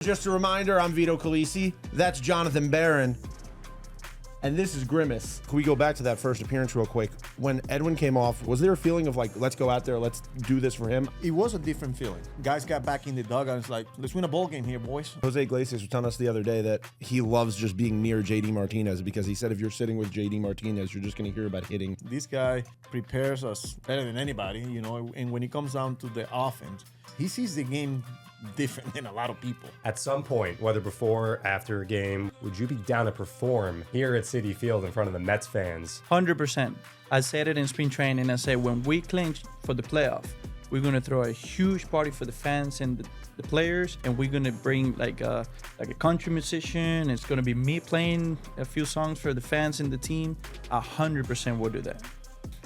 Just a reminder, I'm Vito Calisi. That's Jonathan Barron. And this is GRIMACE. Can we go back to that first appearance real quick? When Edwin came off, was there a feeling of like, let's go out there, let's do this for him? It was a different feeling. Guys got back in the dugout and it's like, let's win a ball game here, boys. Jose Iglesias was telling us the other day that he loves just being near JD Martinez because he said if you're sitting with JD Martinez, you're just going to hear about hitting. This guy prepares us better than anybody, you know, and when it comes down to the offense, he sees the game different than a lot of people. At some point, whether before or after a game, would you be down to perform here at Citi Field in front of the Mets fans? 100%. I said it in spring training. I said when we clinch for the playoff, we're gonna throw a huge party for the fans and the players, and we're gonna bring like a country musician. It's gonna be me playing a few songs for the fans and the team. 100% we'll do that.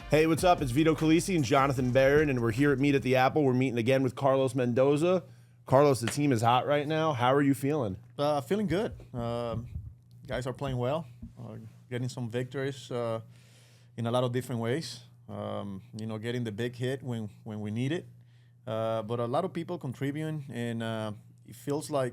Hey, what's up? It's Vito Calisi and Jonathan Barron, and we're here at Meet at the Apple. We're meeting again with Carlos Mendoza. Carlos, the team is hot right now. How are you feeling? Feeling good. Guys are playing well, getting some victories in a lot of different ways. You know, getting the big hit when we need it. But a lot of people contributing, and it feels like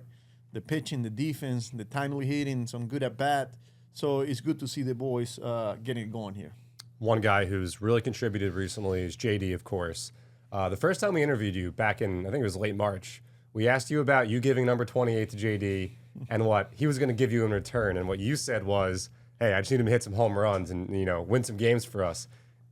the pitching, the defense, the timely hitting, some good at bat. So it's good to see the boys getting it going here. One guy who's really contributed recently is JD, of course. The first time we interviewed you back in, I think it was late March, we asked you about you giving number 28 to JD and what he was going to give you in return. And what you said was, hey, I just need him to hit some home runs and, you know, win some games for us.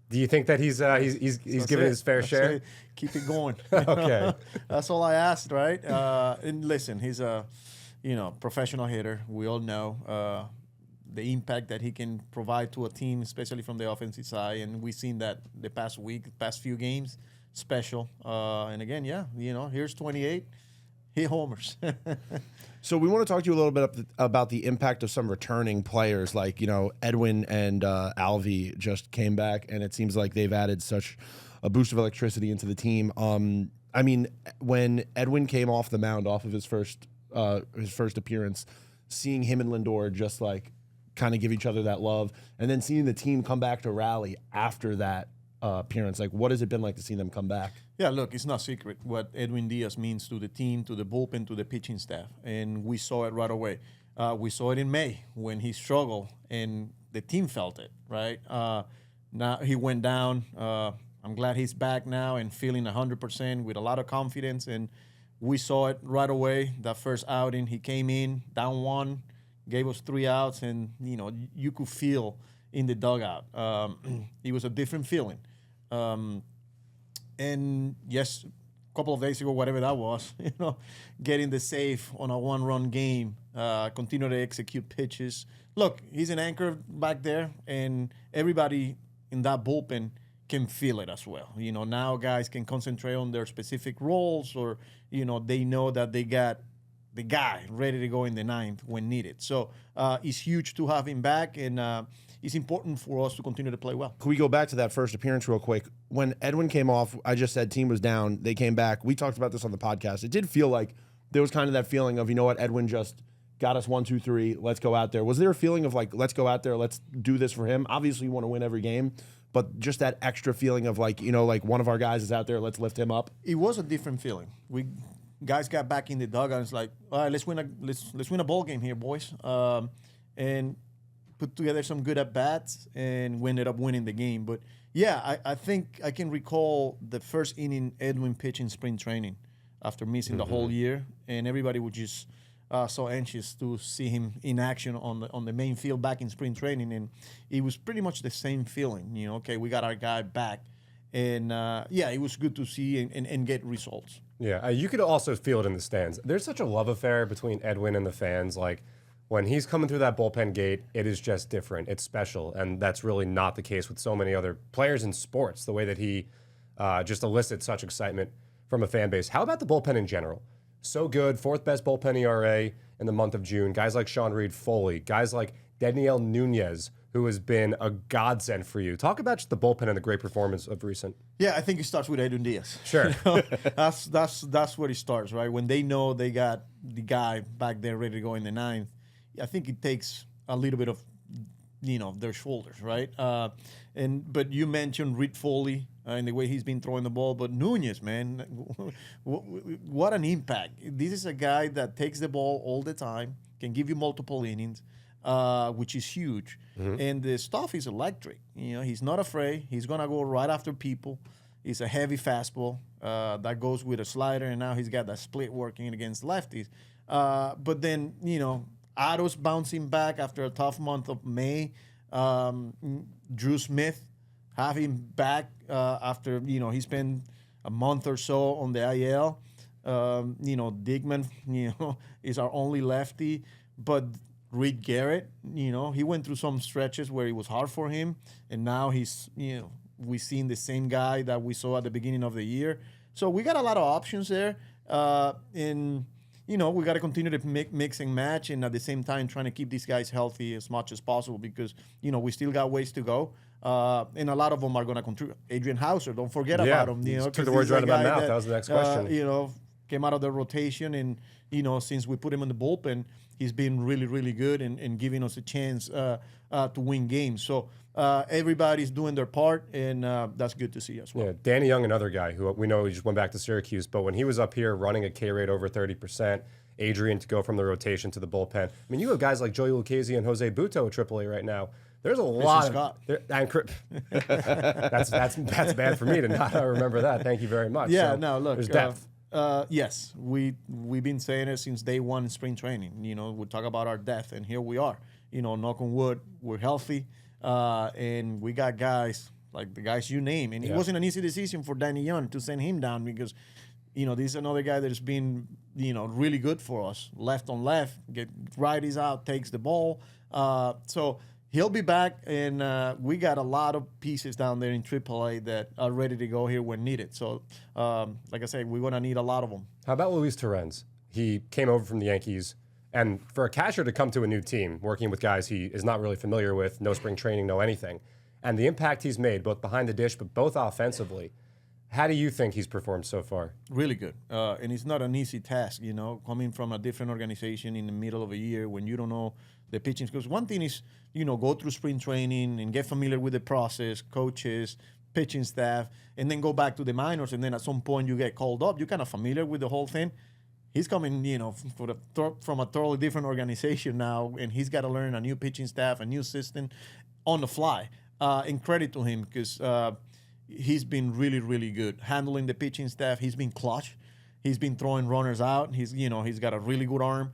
Do you think that he's giving his fair share? Keep it going. Okay. That's all I asked, right? And listen, he's a, professional hitter. We all know the impact that he can provide to a team, especially from the offensive side. And we've seen that the past few games, special. And again, here's 28. Hit homers. So we want to talk to you a little bit about the impact of some returning players, like, Edwin and Alvy just came back, and it seems like they've added such a boost of electricity into the team. I mean, when Edwin came off the mound, off of his first appearance, seeing him and Lindor just like kind of give each other that love, and then seeing the team come back to rally after that appearance, like what has it been like to see them come back? Yeah, look, it's not secret what Edwin Díaz means to the team, to the bullpen, to the pitching staff, and we saw it right away. We saw it in May when he struggled, and the team felt it, right? Now he went down. I'm glad he's back now and feeling 100% with a lot of confidence, and we saw it right away. That first outing, he came in, down one, gave us 3 outs, and, you could feel in the dugout. It was a different feeling. And yes, a couple of days ago, whatever that was, getting the save on a one-run game, continue to execute pitches. Look, he's an anchor back there, and everybody in that bullpen can feel it as well. Now guys can concentrate on their specific roles, or, they know that they got the guy ready to go in the ninth when needed. So it's huge to have him back, and it's important for us to continue to play well. Can we go back to that first appearance real quick? When Edwin came off, I just said team was down. They came back. We talked about this on the podcast. It did feel like there was kind of that feeling of, Edwin just got us 1, 2, 3. Let's go out there. Was there a feeling of like, let's go out there, let's do this for him? Obviously, you want to win every game, but just that extra feeling of like, like one of our guys is out there, let's lift him up. It was a different feeling. Guys got back in the dugout, and it's like, all right, let's win a ball game here, boys, and put together some good at bats, and we ended up winning the game. But yeah, I think I can recall the first inning Edwin pitched in spring training after missing the whole year, and everybody was just so anxious to see him in action on the main field back in spring training, and it was pretty much the same feeling. Okay, we got our guy back, and it was good to see and get results. Yeah, you could also feel it in the stands. There's such a love affair between Edwin and the fans. Like, when he's coming through that bullpen gate, it is just different. It's special, and that's really not the case with so many other players in sports, the way that he just elicits such excitement from a fan base. How about the bullpen in general? So good, 4th best bullpen ERA in the month of June. Guys like Sean Reed-Foley, guys like Daniel Nunez, who has been a godsend for you. Talk about just the bullpen and the great performance of recent. Yeah, I think it starts with Edwin Díaz. Sure. That's where it starts, right? When they know they got the guy back there ready to go in the ninth, I think it takes a little bit of, their shoulders, right? But you mentioned Reed-Foley. in the way he's been throwing the ball. But Nunez, man, what an impact. This is a guy that takes the ball all the time, can give you multiple innings, which is huge. And the stuff is electric. He's not afraid. He's going to go right after people. It's a heavy fastball that goes with a slider, and now he's got that split working against lefties. But then, Otto's bouncing back after a tough month of May. Drew Smith, have him back after, he spent a month or so on the IL. Digman, is our only lefty. But Reed Garrett, he went through some stretches where it was hard for him, and now he's, we've seen the same guy that we saw at the beginning of the year. So we got a lot of options there. And, we got to continue to mix and match, and at the same time trying to keep these guys healthy as much as possible because, we still got ways to go. And a lot of them are going to contribute. Adrian Hauser, don't forget about him. Took the words right out of my mouth. That was the next question. Came out of the rotation, and, since we put him in the bullpen, he's been really, really good and giving us a chance to win games. So everybody's doing their part, and that's good to see as well. Yeah, Danny Young, another guy who we know he just went back to Syracuse, but when he was up here running a K rate over 30%, Adrian to go from the rotation to the bullpen. I mean, you have guys like Joey Lucchesi and Jose Buto at AAA right now. There's a lot of that's bad for me to not remember that. Thank you very much. Yeah, so no, look, there's depth. Yes, we've been saying it since day one in spring training. We talk about our depth, and here we are. Knock on wood, we're healthy, and we got guys like the guys you name. And it wasn't an easy decision for Danny Young to send him down because, this is another guy that has been, really good for us. Left on left, get righties out, takes the ball. So he'll be back, and we got a lot of pieces down there in AAA that are ready to go here when needed. So, like I said, we're going to need a lot of them. How about Luis Torrens? He came over from the Yankees, and for a catcher to come to a new team, working with guys he is not really familiar with, no spring training, no anything, and the impact he's made, both behind the dish, but both offensively, how do you think he's performed so far? Really good. And it's not an easy task, coming from a different organization in the middle of a year when you don't know the pitching. Because one thing is, go through spring training and get familiar with the process, coaches, pitching staff, and then go back to the minors. And then at some point you get called up. You're kind of familiar with the whole thing. He's coming, from a totally different organization now, and he's got to learn a new pitching staff, a new system on the fly. And credit to him because he's been really, really good handling the pitching staff. He's been clutch. He's been throwing runners out. He's got a really good arm.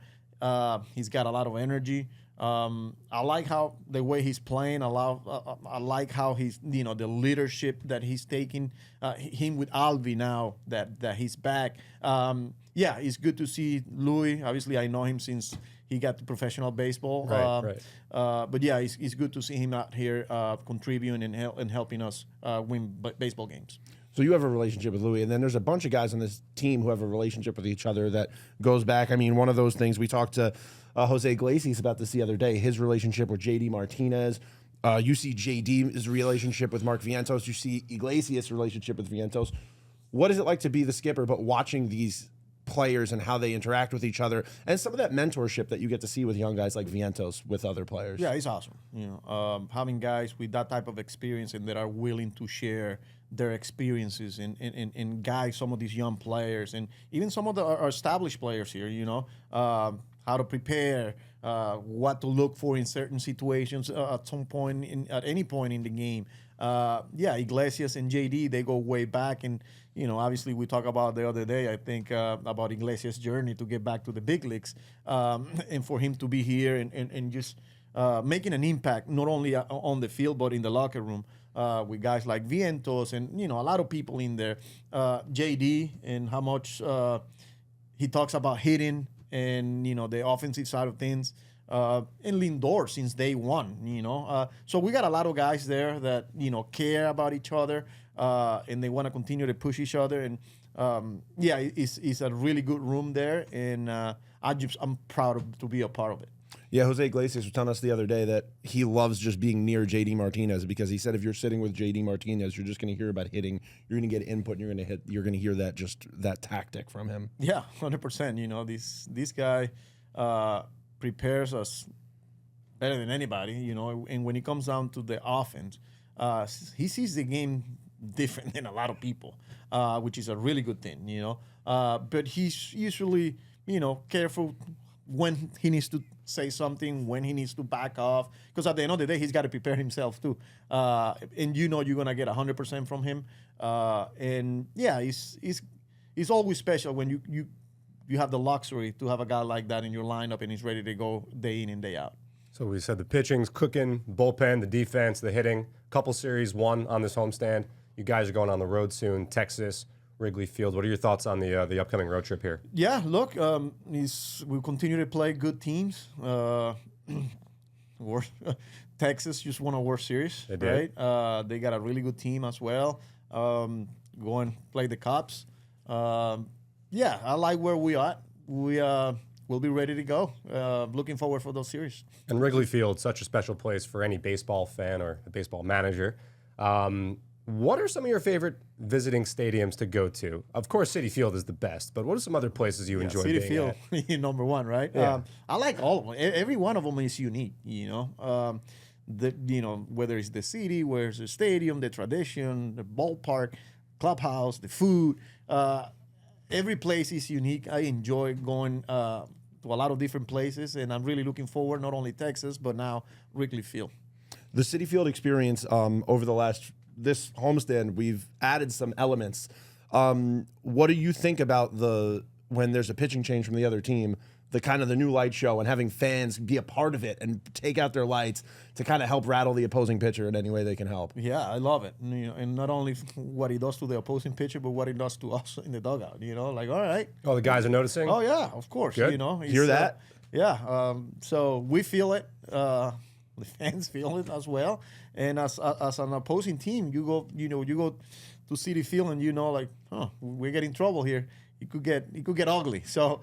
He's got a lot of energy. I like how the way he's playing. I like how he's, the leadership that he's taking. Him with Alvi now that he's back. It's good to see Louis. Obviously, I know him since he got to professional baseball. Right. But yeah, it's good to see him out here contributing and helping us win baseball games. So you have a relationship with Louis, and then there's a bunch of guys on this team who have a relationship with each other that goes back. I mean, one of those things we talked to Jose Iglesias about this the other day, his relationship with JD Martinez. You see JD's relationship with Mark Vientos. You see Iglesias' relationship with Vientos. What is it like to be the skipper, but watching these players and how they interact with each other and some of that mentorship that you get to see with young guys like Vientos with other players? Yeah, it's awesome. Having guys with that type of experience and that are willing to share their experiences and guide some of these young players and even some of our established players here, how to prepare, what to look for in certain situations at some point, at any point in the game. Iglesias and JD, they go way back. And, obviously we talked about the other day, I think, about Iglesias' journey to get back to the big leagues. And for him to be here and just making an impact, not only on the field, but in the locker room. With guys like Vientos and, a lot of people in there. JD and how much he talks about hitting and, the offensive side of things. And Lindor since day one, So we got a lot of guys there that, care about each other and they want to continue to push each other. And, it's a really good room there. And I'm proud to be a part of it. Yeah, Jose Iglesias was telling us the other day that he loves just being near JD Martinez because he said if you're sitting with JD Martinez, you're just going to hear about hitting, you're going to get input, and you're going to hear that tactic from him. Yeah, 100%. This guy prepares us better than anybody. And when it comes down to the offense, he sees the game different than a lot of people, which is a really good thing, But he's usually, careful when he needs to say something, when he needs to back off, because at the end of the day, he's got to prepare himself too. And you're going to get 100% from him. And yeah, he's always special when you have the luxury to have a guy like that in your lineup and he's ready to go day in and day out. So we said the pitching's cooking, bullpen, the defense, the hitting. Couple series won on this homestand. You guys are going on the road soon, Texas, Wrigley Field. What are your thoughts on the upcoming road trip here? Yeah, look, we'll continue to play good teams. Texas just won a World Series, They did. right? They got a really good team as well. Go and play the Cubs. Yeah, I like where we are. We'll be ready to go. Looking forward for those series. And Wrigley Field, such a special place for any baseball fan or a baseball manager. What are some of your favorite visiting stadiums to go to? Of course, Citi Field is the best, but what are some other places you enjoy Citi being Field, at? number one, right? Yeah. I like all of them. Every one of them is unique, whether it's the city, where it's the stadium, the tradition, the ballpark, clubhouse, the food. Every place is unique. I enjoy going to a lot of different places, and I'm really looking forward, not only Texas, but now Wrigley Field. The Citi Field experience over this homestand, we've added some elements. What do you think about when there's a pitching change from the other team, the new light show and having fans be a part of it and take out their lights to kind of help rattle the opposing pitcher in any way they can help? Yeah, I love it. And not only what he does to the opposing pitcher, but what he does to us in the dugout. Like, all right. Oh, the guys are noticing? Oh yeah, of course. Good. Hear that? Yeah. So we feel it. The fans feel it as well. And as an opposing team, you go to Citi Field and we're getting trouble here. It could get ugly. So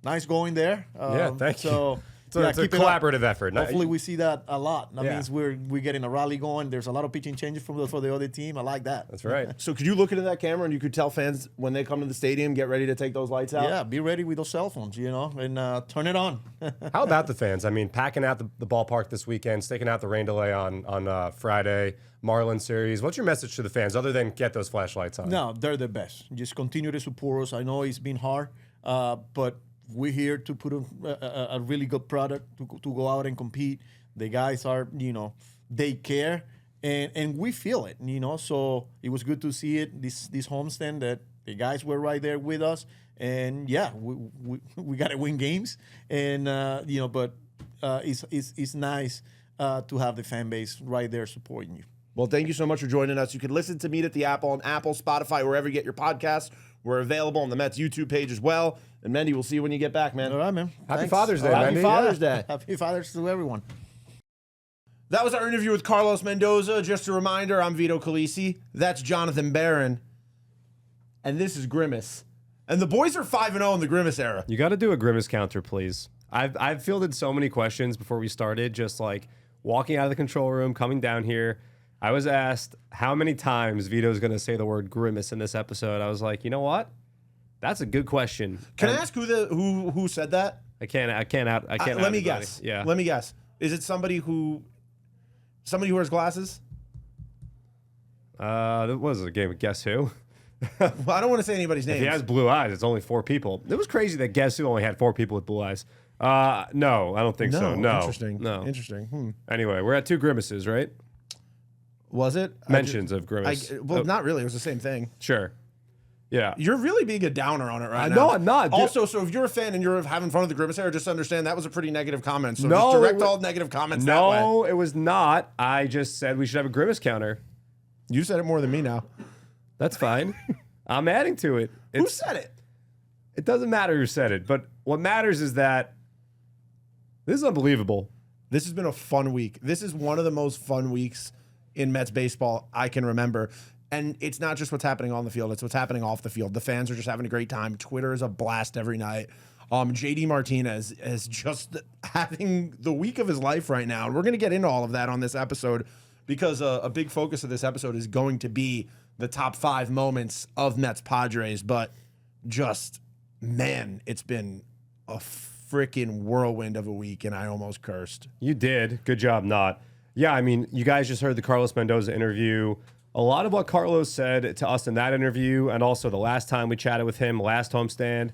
nice going there. Yeah, thank you. So it's a collaborative effort. Hopefully we see that a lot. That Yeah. means we're getting a rally going. There's a lot of pitching changes for the other team. I like that. That's right. So could you look into that camera and you could tell fans when they come to the stadium, get ready to take those lights out? Yeah, be ready with those cell phones, and turn it on. How about the fans? I mean, packing out the ballpark this weekend, staking out the rain delay on Friday, Marlins series. What's your message to the fans other than get those flashlights on? No, they're the best. Just continue to support us. I know it's been hard, but we're here to put a really good product to go out and compete. The guys are, they care, and we feel it, So it was good to see it this homestand that the guys were right there with us, and yeah, we got to win games, and but it's nice to have the fan base right there supporting you. Well, thank you so much for joining us. You can listen to Meet at the Apple on Apple, Spotify, wherever you get your podcasts. We're available on the Mets YouTube page as well. And Mendy, we'll see you when you get back, man. All right, man. Happy Thanks. Father's Day, Happy Mendy. Father's Day. Happy Father's to everyone. That was our interview with Carlos Mendoza. Just a reminder, I'm Vito Calisi. That's Jonathan Barron. And this is Grimace. And the boys are 5-0 in the Grimace era. You got to do a Grimace counter, please. I've fielded so many questions before we started, just like walking out of the control room, coming down here. I was asked how many times Vito's going to say the word Grimace in this episode. I was like, you know what? That's a good question. Can I ask who said that? I can't. Let me guess. Yeah. Let me guess. Is it somebody who wears glasses? That was a game of Guess Who. Well, I don't want to say anybody's name. If he has blue eyes, it's only 4 people. It was crazy that Guess Who only had 4 people with blue eyes. No, I don't think so. No. Interesting. No. Interesting. Anyway, we're at 2 Grimaces, right? Was it? Mentions of Grimace. Not really. It was the same thing. Sure. Yeah. You're really being a downer on it right now. No, I'm not. Also, so if you're a fan and you're having fun with the Grimace era, just understand that was a pretty negative comment. So No, just direct all negative comments that way. No, it was not. I just said we should have a Grimace counter. You said it more than me now. That's fine. I'm adding to it. Who said it? It doesn't matter who said it, but what matters is that this is unbelievable. This has been a fun week. This is one of the most fun weeks in Mets baseball I can remember. And it's not just what's happening on the field, it's what's happening off the field. The fans are just having a great time. Twitter is a blast every night. JD Martinez is just having the week of his life right now. And we're going to get into all of that on this episode because a big focus of this episode is going to be the top 5 moments of Mets Padres. But just, man, it's been a freaking whirlwind of a week, and I almost cursed. You did. Good job not. Yeah, I mean, you guys just heard the Carlos Mendoza interview. a lot of what Carlos said to us in that interview, and also the last time we chatted with him, last homestand,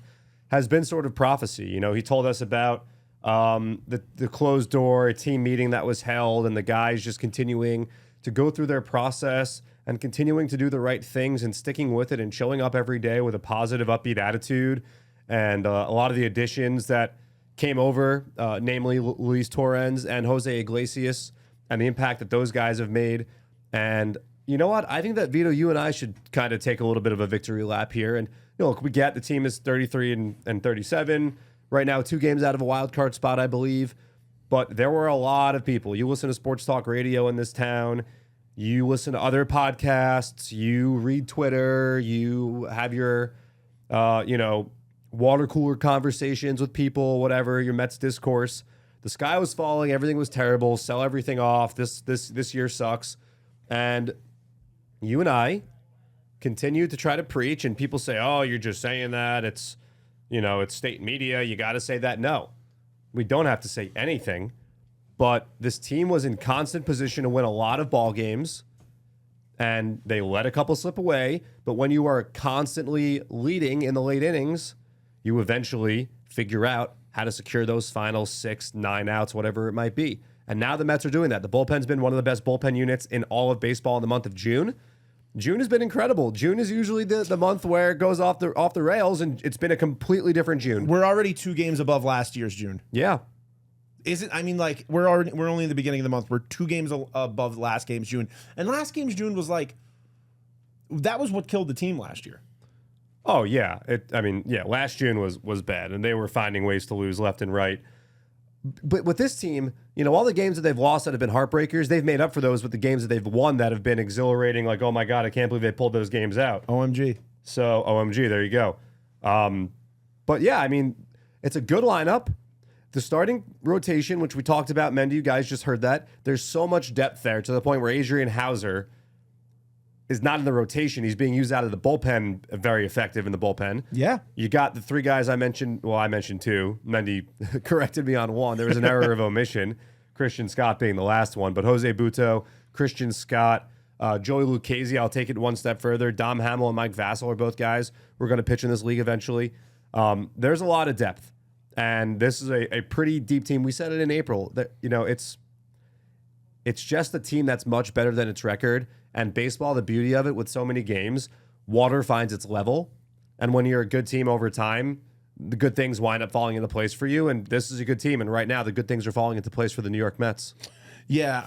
has been sort of prophecy. You know, he told us about the closed door team meeting that was held, and the guys just continuing to go through their process and continuing to do the right things and sticking with it and showing up every day with a positive, upbeat attitude. And a lot of the additions that came over, namely Luis Torrens and Jose Iglesias, and the impact that those guys have made. And you know what? I think that, Vito, you and I should kind of take a little bit of a victory lap here. And look, we get the team is 33 and 37 right now, 2 games out of a wild card spot, I believe. But there were a lot of people. You listen to sports talk radio in this town. You listen to other podcasts. You read Twitter. You have your, water cooler conversations with people, whatever, your Mets discourse. The sky was falling. Everything was terrible. Sell everything off. This year sucks. And you and I continue to try to preach, and people say, oh, you're just saying that. It's state media. You got to say that. No, we don't have to say anything. But this team was in constant position to win a lot of ball games, and they let a couple slip away. But when you are constantly leading in the late innings, you eventually figure out how to secure those final 6, 9 outs, whatever it might be. And now the Mets are doing that. The bullpen's been one of the best bullpen units in all of baseball in the month of June. June has been incredible. June is usually the month where it goes off the rails, and it's been a completely different June. We're already 2 games above last year's June. Yeah. We're only in the beginning of the month. We're 2 games above last game's June. And last game's June was that was what killed the team last year. Oh, yeah. Last June was bad, and they were finding ways to lose left and right. But with this team, all the games that they've lost that have been heartbreakers, they've made up for those with the games that they've won that have been exhilarating. Like, oh my God, I can't believe they pulled those games out. OMG. So, OMG, there you go. But yeah, it's a good lineup. The starting rotation, which we talked about, Mendy, you guys just heard that. There's so much depth there to the point where Adrian Hauser is not in the rotation. He's being used out of the bullpen, very effective in the bullpen. Yeah. You got the 3 guys I mentioned. Well, I mentioned 2. Mendy corrected me on 1. There was an error of omission. Christian Scott being the last one. But Jose Butto, Christian Scott, Joey Lucchesi, I'll take it one step further. Dom Hamill and Mike Vassell are both guys who are going to pitch in this league eventually. There's a lot of depth. And this is a pretty deep team. We said it in April that, it's just a team that's much better than its record. And baseball, the beauty of it with so many games, water finds its level. And when you're a good team over time, the good things wind up falling into place for you. And this is a good team. And right now, the good things are falling into place for the New York Mets. Yeah,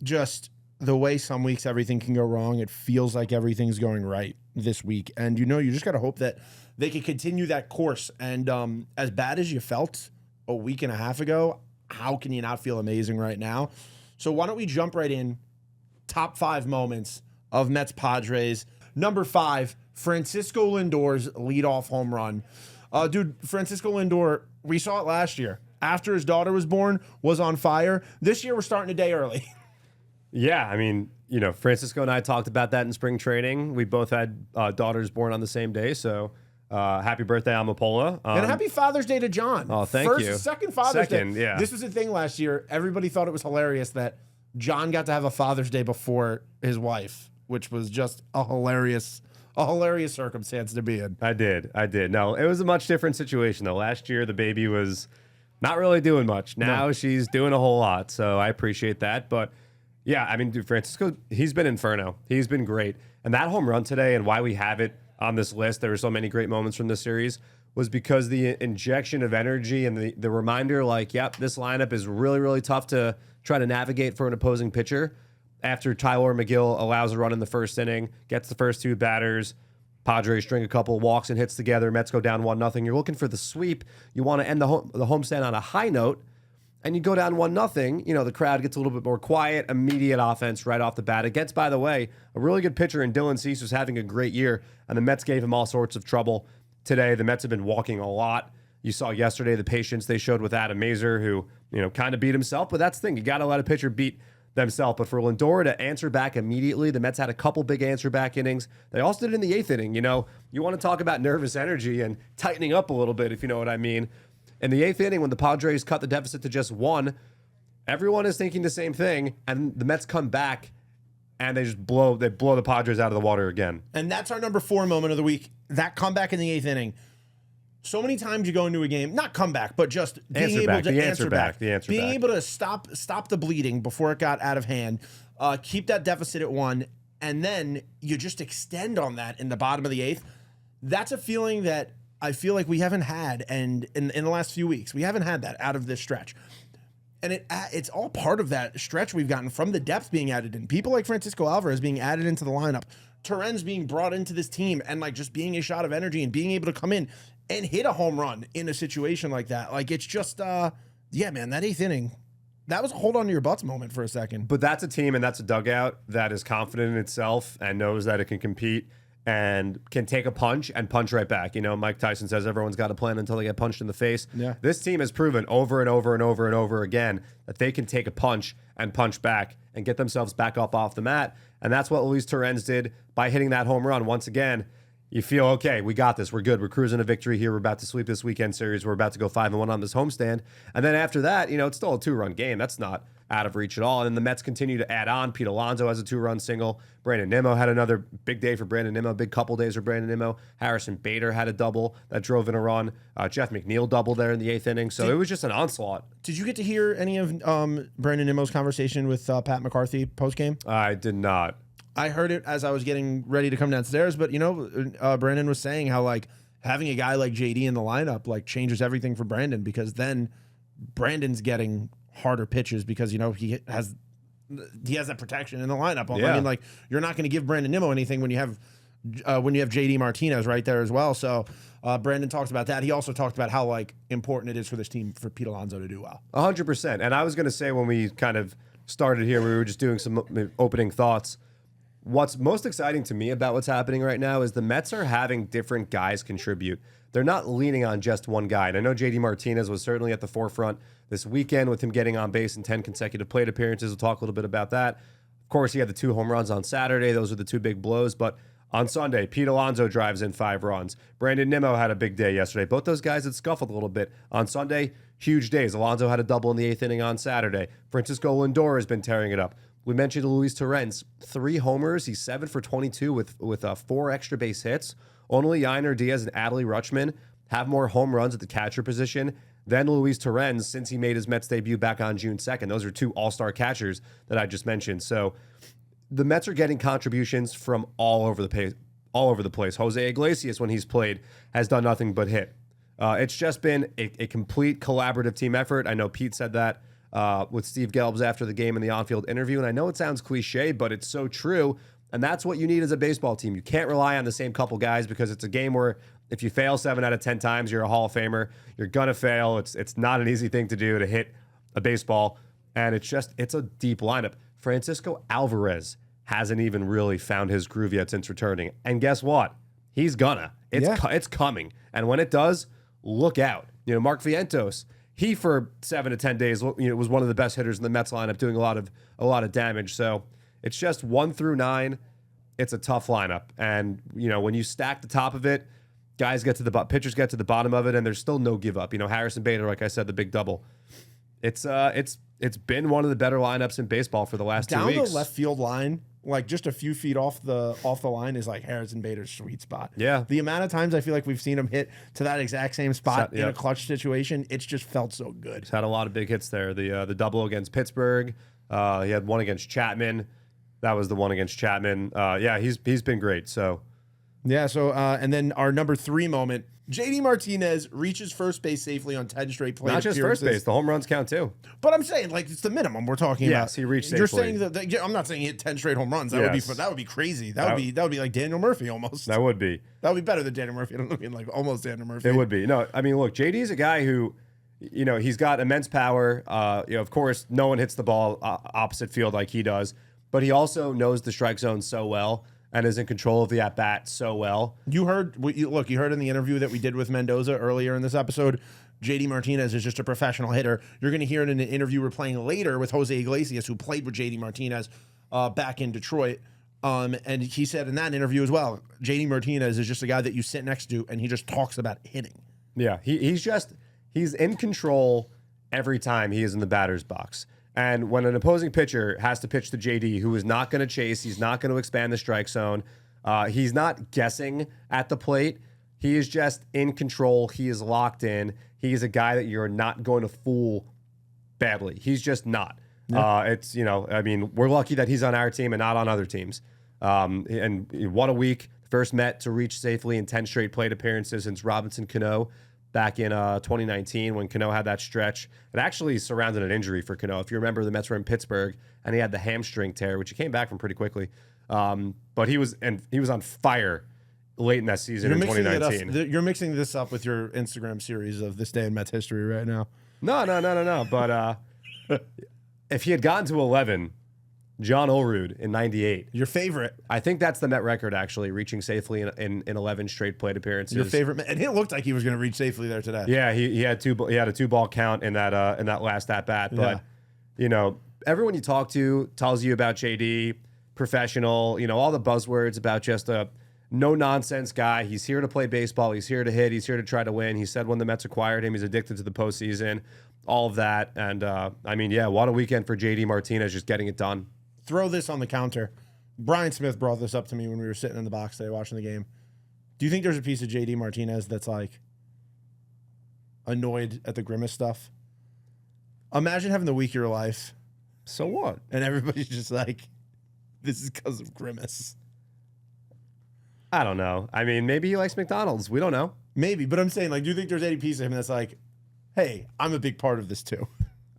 just the way some weeks everything can go wrong, it feels like everything's going right this week. And, you just got to hope that they can continue that course. And as bad as you felt a week and a half ago, how can you not feel amazing right now? So why don't we jump right in? Top 5 moments of Mets Padres. Number 5, Francisco Lindor's leadoff home run. Francisco Lindor, we saw it last year. After his daughter was born, was on fire. This year, we're starting a day early. Yeah, Francisco and I talked about that in spring training. We both had daughters born on the same day, so happy birthday, Amapola. And happy Father's Day to John. Oh, thank you. Second Father's Day. Yeah. This was a thing last year. Everybody thought it was hilarious that John got to have a Father's Day before his wife, which was just a hilarious circumstance to be in. I did. No, it was a much different situation, though. Last year, the baby was not really doing much. Now she's doing a whole lot, so I appreciate that. But yeah, Francisco, he's been inferno. He's been great. And that home run today, and why we have it on this list, there were so many great moments from this series, was because the injection of energy and the reminder, this lineup is really, really tough to try to navigate for an opposing pitcher. After Tyler McGill allows a run in the first inning, gets the first 2 batters, Padres string a couple walks and hits together, Mets go down 1-0. You're looking for the sweep. You want to end the homestand on a high note, and you go down 1-0. The crowd gets a little bit more quiet, immediate offense right off the bat. Against, by the way, a really good pitcher in Dylan Cease, who's having a great year, and the Mets gave him all sorts of trouble today. The Mets have been walking a lot. You saw yesterday the patience they showed with Adam Mazer, who, kind of beat himself. But that's the thing. You got to let a pitcher beat themselves. But for Lindor to answer back immediately, the Mets had a couple big answer back innings. They also did it in the 8th inning. You want to talk about nervous energy and tightening up a little bit, if you know what I mean. In the 8th inning, when the Padres cut the deficit to just 1, everyone is thinking the same thing. And the Mets come back and they blow the Padres out of the water again. And that's our number 4 moment of the week. That comeback in the 8th inning. So many times you go into a game, not comeback, but just being able to answer back. Being able to stop the bleeding before it got out of hand, keep that deficit at 1, and then you just extend on that in the bottom of the 8th. That's a feeling that I feel like we haven't had, and in the last few weeks, we haven't had that out of this stretch. And it's all part of that stretch we've gotten from the depth being added in. People like Francisco Alvarez being added into the lineup, Torrens being brought into this team, and like just being a shot of energy and being able to come in and hit a home run in a situation like that. Like it's just, yeah, man, that 8th inning, that was a hold on to your butts moment for a second. But that's a team and that's a dugout that is confident in itself and knows that it can compete and can take a punch and punch right back. You know, Mike Tyson says everyone's got a plan until they get punched in the face. Yeah. This team has proven over and over and over and over again that they can take a punch and punch back and get themselves back up off the mat. And that's what Luis Torrens did by hitting that home run. Once again, you feel, okay, we got this. We're good. We're cruising to victory here. We're about to sweep this weekend series. We're about to go 5-1 on this homestand. And then after that, you know, it's still a 2-run game. That's not out of reach at all. And then the Mets continue to add on. Pete Alonso has a 2-run single. Brandon Nimmo had another big day for Brandon Nimmo, big couple days for Brandon Nimmo. Harrison Bader had a double that drove in a run. Jeff McNeil doubled there in the 8th inning. So it was just an onslaught. Did you get to hear any of Brandon Nimmo's conversation with Pat McCarthy postgame? I did not. I heard it as I was getting ready to come downstairs, but you know, Brandon was saying how like having a guy like JD in the lineup like changes everything for Brandon, because then Brandon's getting harder pitches because, you know, he has that protection in the lineup. Yeah. I mean, like, you're not going to give Brandon Nimmo anything when you have JD Martinez right there as well. So Brandon talks about that. He also talked about how like important it is for this team for Pete Alonso to do well. 100%. And I was going to say, when we kind of started here, we were just doing some opening thoughts. What's most exciting to me about what's happening right now is the Mets are having different guys contribute. They're not leaning on just one guy. And I know JD Martinez was certainly at the forefront this weekend with him getting on base in 10 consecutive plate appearances. We'll talk a little bit about that. Of course, he had the 2 home runs on Saturday. Those are the 2 big blows. But on Sunday, Pete Alonso drives in 5 runs. Brandon Nimmo had a big day yesterday. Both those guys had scuffled a little bit. On Sunday, huge days. Alonso had a double in the 8th inning on Saturday. Francisco Lindor has been tearing it up. We mentioned Luis Torrens, 3 homers. He's 7 for 22 with 4 extra base hits. Only Edwin Díaz and Adley Rutschman have more home runs at the catcher position than Luis Torrens since he made his Mets debut back on June 2nd. Those are 2 all-star catchers that I just mentioned. So the Mets are getting contributions from all over the place. Jose Iglesias, when he's played, has done nothing but hit. It's just been a complete collaborative team effort. I know Pete said that with Steve Gelbs after the game in the on-field interview, and I know it sounds cliche, but it's so true. And that's what you need as a baseball team. You can't rely on the same couple guys, because it's a game where if you fail 7 out of 10 times, you're a Hall of Famer. You're gonna fail. It's not an easy thing to do, to hit a baseball, and it's a deep lineup. Francisco Alvarez hasn't even really found his groove yet since returning, and guess what? He's gonna. It's coming, and when it does, look out. You know, Mark Vientos. He, for 7 to 10 days, was one of the best hitters in the Mets lineup, doing a lot of damage. So it's just 1 through 9. It's a tough lineup, and you know, when you stack the top of it, pitchers get to the bottom of it, and there's still no give up. You know, Harrison Bader, like I said, the big double. It's been one of the better lineups in baseball for the last 2 weeks. Down the left field line, like just a few feet off the line, is like Harrison Bader's sweet spot. Yeah. The amount of times I feel like we've seen him hit to that exact same spot in a clutch situation, it's just felt so good. He's had a lot of big hits there. The double against Pittsburgh. He had one against Chapman. That was the one against Chapman. Yeah, he's been great. So yeah. So and then our number 3 moment. JD Martinez reaches first base safely on 10 straight plate not just appearances. first base, the home runs count too. But I'm saying, like, it's the minimum we're talking about. Yes, he reached You're safely. saying that I'm not saying he hit 10 straight home runs. That would be crazy. That would be like Daniel Murphy almost. That would be. That would be better than Daniel Murphy. I don't mean like almost Daniel Murphy. It would be. No, I mean, look, JD's a guy who, you know, he's got immense power. You know, of course, no one hits the ball opposite field like he does, but he also knows the strike zone so well and is in control of the at-bat so well. You heard in the interview that we did with Mendoza earlier in this episode, JD Martinez is just a professional hitter. You're going to hear it in an interview we're playing later with Jose Iglesias, who played with JD Martinez back in Detroit. And he said in that interview as well, JD Martinez is just a guy that you sit next to, and he just talks about hitting. Yeah, he's in control every time he is in the batter's box. And when an opposing pitcher has to pitch to JD, who is not going to chase, he's not going to expand the strike zone, he's not guessing at the plate. He is just in control. He is locked in. He is a guy that you're not going to fool badly. He's just not. Yeah. We're lucky that he's on our team and not on other teams. And what a week. First Met to reach safely in 10 straight plate appearances since Robinson Cano back in 2019 when Cano had that stretch. It actually surrounded an injury for Cano. If you remember, the Mets were in Pittsburgh, and he had the hamstring tear, which he came back from pretty quickly. But he was on fire late in that season in 2019. You're mixing this up with your Instagram series of this day in Mets history right now. No. But if he had gotten to 11, John Olerud in 98. Your favorite. I think that's the Met record, actually, reaching safely in 11 straight plate appearances. Your favorite. And it looked like he was going to reach safely there today. Yeah, he had a 2-ball count in that last at-bat. But, everyone you talk to tells you about JD, professional, all the buzzwords about just a no-nonsense guy. He's here to play baseball. He's here to hit. He's here to try to win. He said when the Mets acquired him, he's addicted to the postseason, all of that. And, what a weekend for JD Martinez just getting it done. Throw this on the counter. Brian Smith brought this up to me when we were sitting in the box today watching the game. Do you think there's a piece of JD Martinez that's like annoyed at the Grimace stuff? Imagine having the week of your life. So what? And everybody's just like, this is because of Grimace. I don't know. I mean, maybe he likes McDonald's. We don't know. Maybe, but I'm saying, like, do you think there's any piece of him that's like, hey, I'm a big part of this too?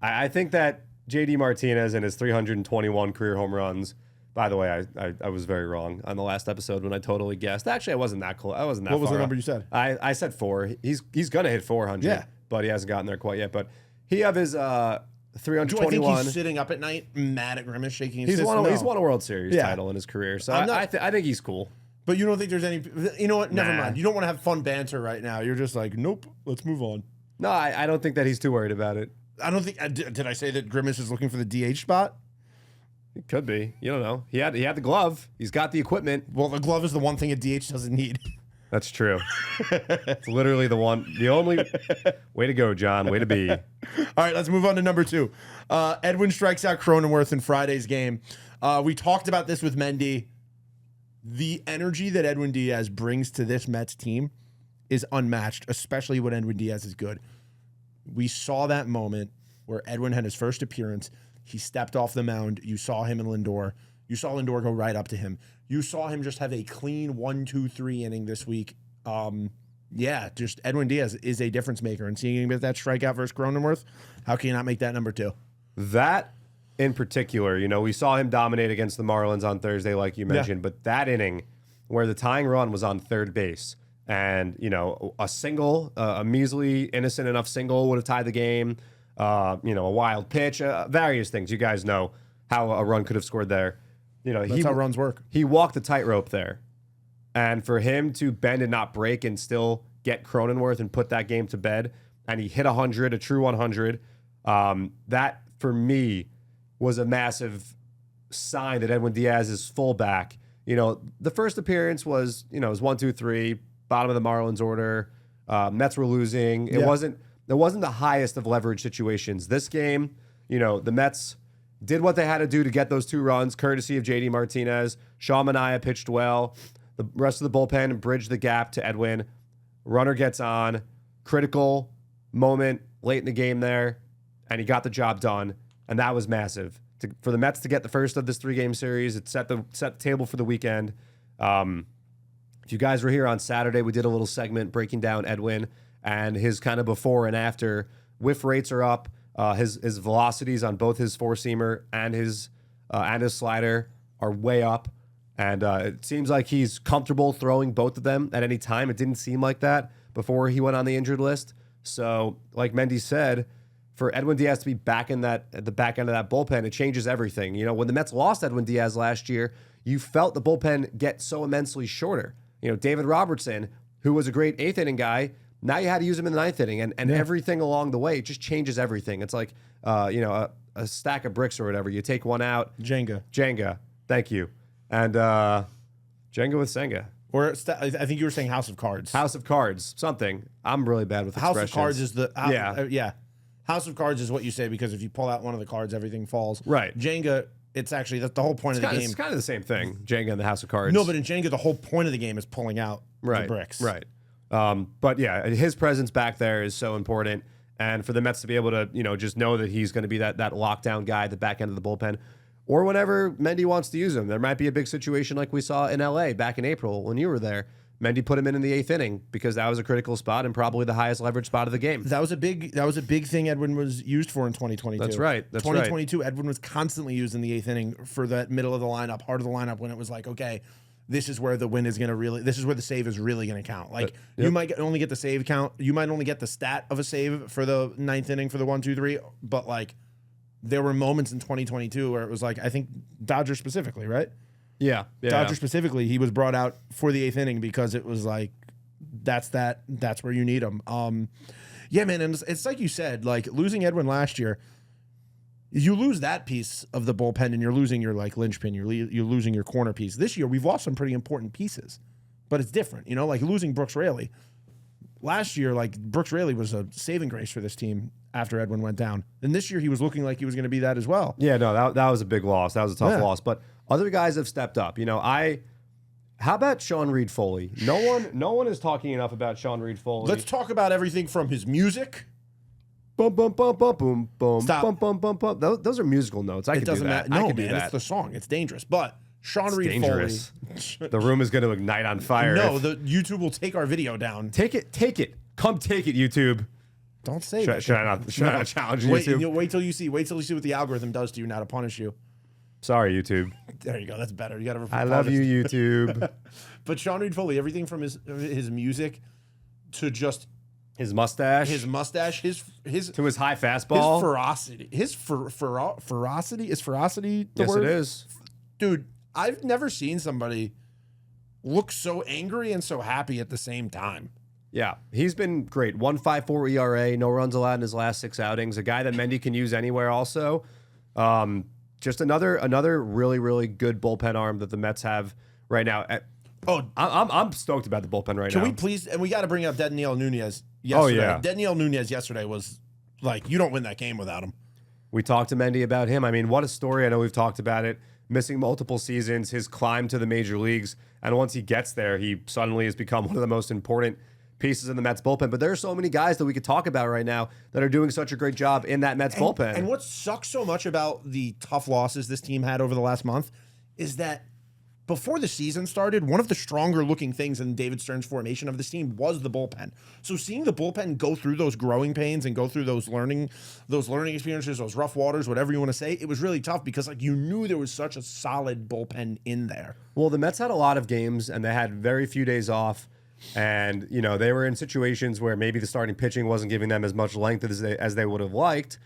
I think that JD Martinez and his 321 career home runs. By the way, I was very wrong on the last episode when I totally guessed. Actually, I wasn't that close. I wasn't that. What was far the number up. you said? I said 4. He's gonna hit 400. But he hasn't gotten there quite yet. But he have his 321. Do I think he's sitting up at night mad at Grimace shaking his fist? No. He's won a World Series title in his career. So I think he's cool. But you don't think there's any... You know what? Never mind. You don't want to have fun banter right now. You're just like, nope, let's move on. No, I don't think that he's too worried about it. I don't think... Did I say that Grimace is looking for the DH spot? It could be. You don't know. He had the glove. He's got the equipment. Well, the glove is the one thing a DH doesn't need. That's true. It's literally the only... Way to go, John. Way to be. All right, let's move on to number 2. Edwin strikes out Cronenworth in Friday's game. We talked about this with Mendy. The energy that Edwin Díaz brings to this Mets team is unmatched, especially when Edwin Díaz is good. We saw that moment where Edwin had his first appearance. He stepped off the mound. You saw him and Lindor. You saw Lindor go right up to him. You saw him just have a clean 1-2-3 inning this week. Just Edwin Díaz is a difference maker. And seeing him get that strikeout versus Cronenworth, how can you not make that number 2? That in particular, we saw him dominate against the Marlins on Thursday, like you mentioned. But that inning where the tying run was on third base, and a single, a measly, innocent enough single would have tied the game. A wild pitch, various things. You guys know how a run could have scored there. That's how runs work. He walked the tightrope there, and for him to bend and not break and still get Cronenworth and put that game to bed, and he hit 100, a true 100. That for me was a massive sign that Edwin Díaz is fullback. The first appearance was, it was 1-2-3, bottom of the Marlins order. Mets were losing. It wasn't the highest of leverage situations. This game, the Mets did what they had to do to get those 2 runs, courtesy of JD Martinez. Sean Manaea pitched well. The rest of the bullpen bridged the gap to Edwin. Runner gets on. Critical moment late in the game there, and he got the job done. And that was massive. For the Mets to get the first of this 3-game series, it set the table for the weekend. If you guys were here on Saturday, we did a little segment breaking down Edwin and his kind of before and after. Whiff rates are up. His velocities on both his four-seamer and his slider are way up. And it seems like he's comfortable throwing both of them at any time. It didn't seem like that before he went on the injured list. So, like Mendy said, for Edwin Díaz to be back at the back end of that bullpen, it changes everything. When the Mets lost Edwin Díaz last year, you felt the bullpen get so immensely shorter. David Robertson, who was a great 8th inning guy, now you had to use him in the 9th inning, and everything along the way, it just changes everything. It's like, a stack of bricks or whatever. You take one out. Jenga. Thank you. And Jenga with Senga. Or I think you were saying House of Cards. House of Cards. Something. I'm really bad with expressions. House of Cards is the... House of Cards is what you say because if you pull out one of the cards, everything falls. Right. Jenga, it's actually that's the whole point of the game. It's kind of the same thing, Jenga and the House of Cards. No, but in Jenga, the whole point of the game is pulling out the bricks. Right. But yeah, his presence back there is so important. And for the Mets to be able to, just know that he's going to be that lockdown guy at the back end of the bullpen, or whenever Mendy wants to use him. There might be a big situation like we saw in LA back in April when you were there. Mendy put him in the 8th inning because that was a critical spot and probably the highest leverage spot of the game. That was a big thing Edwin was used for in 2022. That's right. 2022, Edwin was constantly used in the 8th inning for that middle of the lineup, heart of the lineup, when it was like, okay, this is where the win is going to really, this is where the save is really going to count. Like, you might only get the save count, you might only get the stat of a save for the 9th inning for the 1, 2, 3, but like, there were moments in 2022 where it was like, I think Dodgers specifically, right? Yeah. Dodgers specifically, he was brought out for the 8th inning because it was like, that's where you need him. Yeah, man, and it's like you said, like losing Edwin last year, you lose that piece of the bullpen and you're losing your like linchpin, you're losing your corner piece. This year, we've lost some pretty important pieces, but it's different, like losing Brooks Raley. Last year, like Brooks Raley was a saving grace for this team after Edwin went down. And this year he was looking like he was going to be that as well. Yeah, no, that was a big loss. That was a tough loss. But other guys have stepped up. How about Sean Reed Foley? No one is talking enough about Sean Reed Foley. Let's talk about everything from his music. Boom, boom, boom, boom, boom, boom. Stop. Boom, boom, boom, boom. Those are musical notes. It doesn't matter. No, man, it's the song. It's dangerous. But Sean Reed dangerous. Foley. The room is going to ignite on fire. No, the YouTube will take our video down. Take it. Come take it, YouTube. Don't say that. Should I not challenge YouTube? Wait till you see what the algorithm does to you now to punish you. Sorry, YouTube. There you go. That's better. You got to. I love you, YouTube. But Sean Reed Foley, everything from his music to just his mustache, his to his high fastball, his ferocity. Is ferocity the yes, word? It is, dude. I've never seen somebody look so angry and so happy at the same time. Yeah, he's been great. 1.54 ERA, no runs allowed in his last 6 outings. A guy that Mendy can use anywhere. Also, just another really, really good bullpen arm that the Mets have right now. I'm stoked about the bullpen right now. Can we please? And we got to bring up Daniel Nunez. Yesterday. Oh yeah, Daniel Nunez yesterday was like, you don't win that game without him. We talked to Mendy about him. I mean, what a story! I know we've talked about it. Missing multiple seasons, his climb to the major leagues, and once he gets there, he suddenly has become one of the most important pieces in the Mets bullpen. But there are so many guys that we could talk about right now that are doing such a great job in that Mets bullpen. And what sucks so much about the tough losses this team had over the last month is that before the season started, one of the stronger looking things in David Stern's formation of this team was the bullpen. So seeing the bullpen go through those growing pains and go through those learning experiences, those rough waters, whatever you want to say, it was really tough because like you knew there was such a solid bullpen in there. Well, the Mets had a lot of games and they had very few days off. And, they were in situations where maybe the starting pitching wasn't giving them as much length as they would have liked.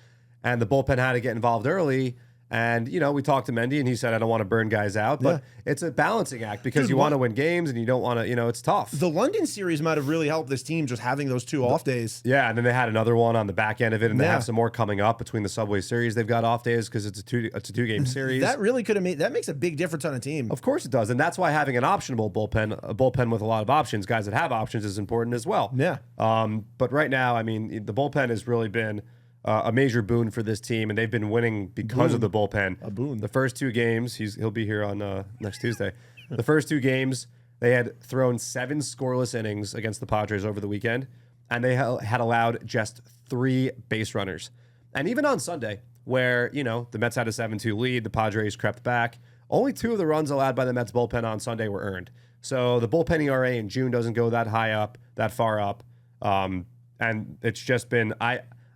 And the bullpen had to get involved early. And, we talked to Mendy and he said, I don't want to burn guys out. But it's a balancing act because you want to win games and you don't want to, it's tough. The London series might have really helped this team just having those 2 off days. Yeah, and then they had another one on the back end of it. And they have some more coming up between the Subway Series. They've got off days because it's a two-game series. That really could have that makes a big difference on a team. Of course it does. And that's why having an optionable bullpen, a bullpen with a lot of options, guys that have options is important as well. Yeah. But right now, I mean, the bullpen has really been a major boon for this team, and they've been winning because of the bullpen. A boon. The first 2 games, he'll be here on next Tuesday. The first 2 games, they had thrown 7 scoreless innings against the Padres over the weekend, and they had allowed just 3 base runners. And even on Sunday, where the Mets had a 7-2 lead, the Padres crept back. Only 2 of the runs allowed by the Mets bullpen on Sunday were earned. So the bullpen ERA in June doesn't go that far up, and it's just been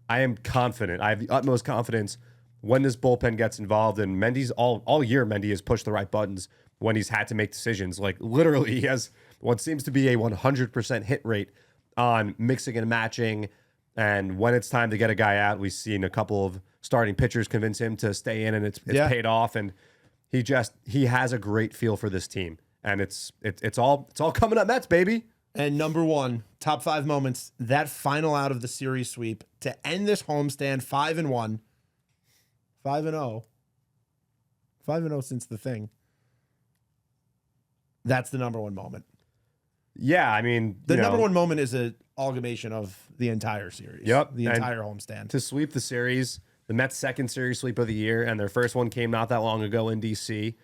I am confident. I have the utmost confidence when this bullpen gets involved. And Mendy's all year, Mendy has pushed the right buttons when he's had to make decisions. Like literally, he has what seems to be a 100% hit rate on mixing and matching. And when it's time to get a guy out, we've seen a couple of starting pitchers convince him to stay in, and it's paid off. And he has a great feel for this team. And it's all coming up Mets, baby. And number 1, top 5 moments, that final out of the series sweep to end this homestand 5-1. 5-0. 5-0 since the thing. That's the number 1 moment. Yeah, I mean, the number 1 moment is amalgamation of the entire series. Yep. The And entire homestand. to sweep the series, the Mets' second series sweep of the year, and their first one came not that long ago in DC.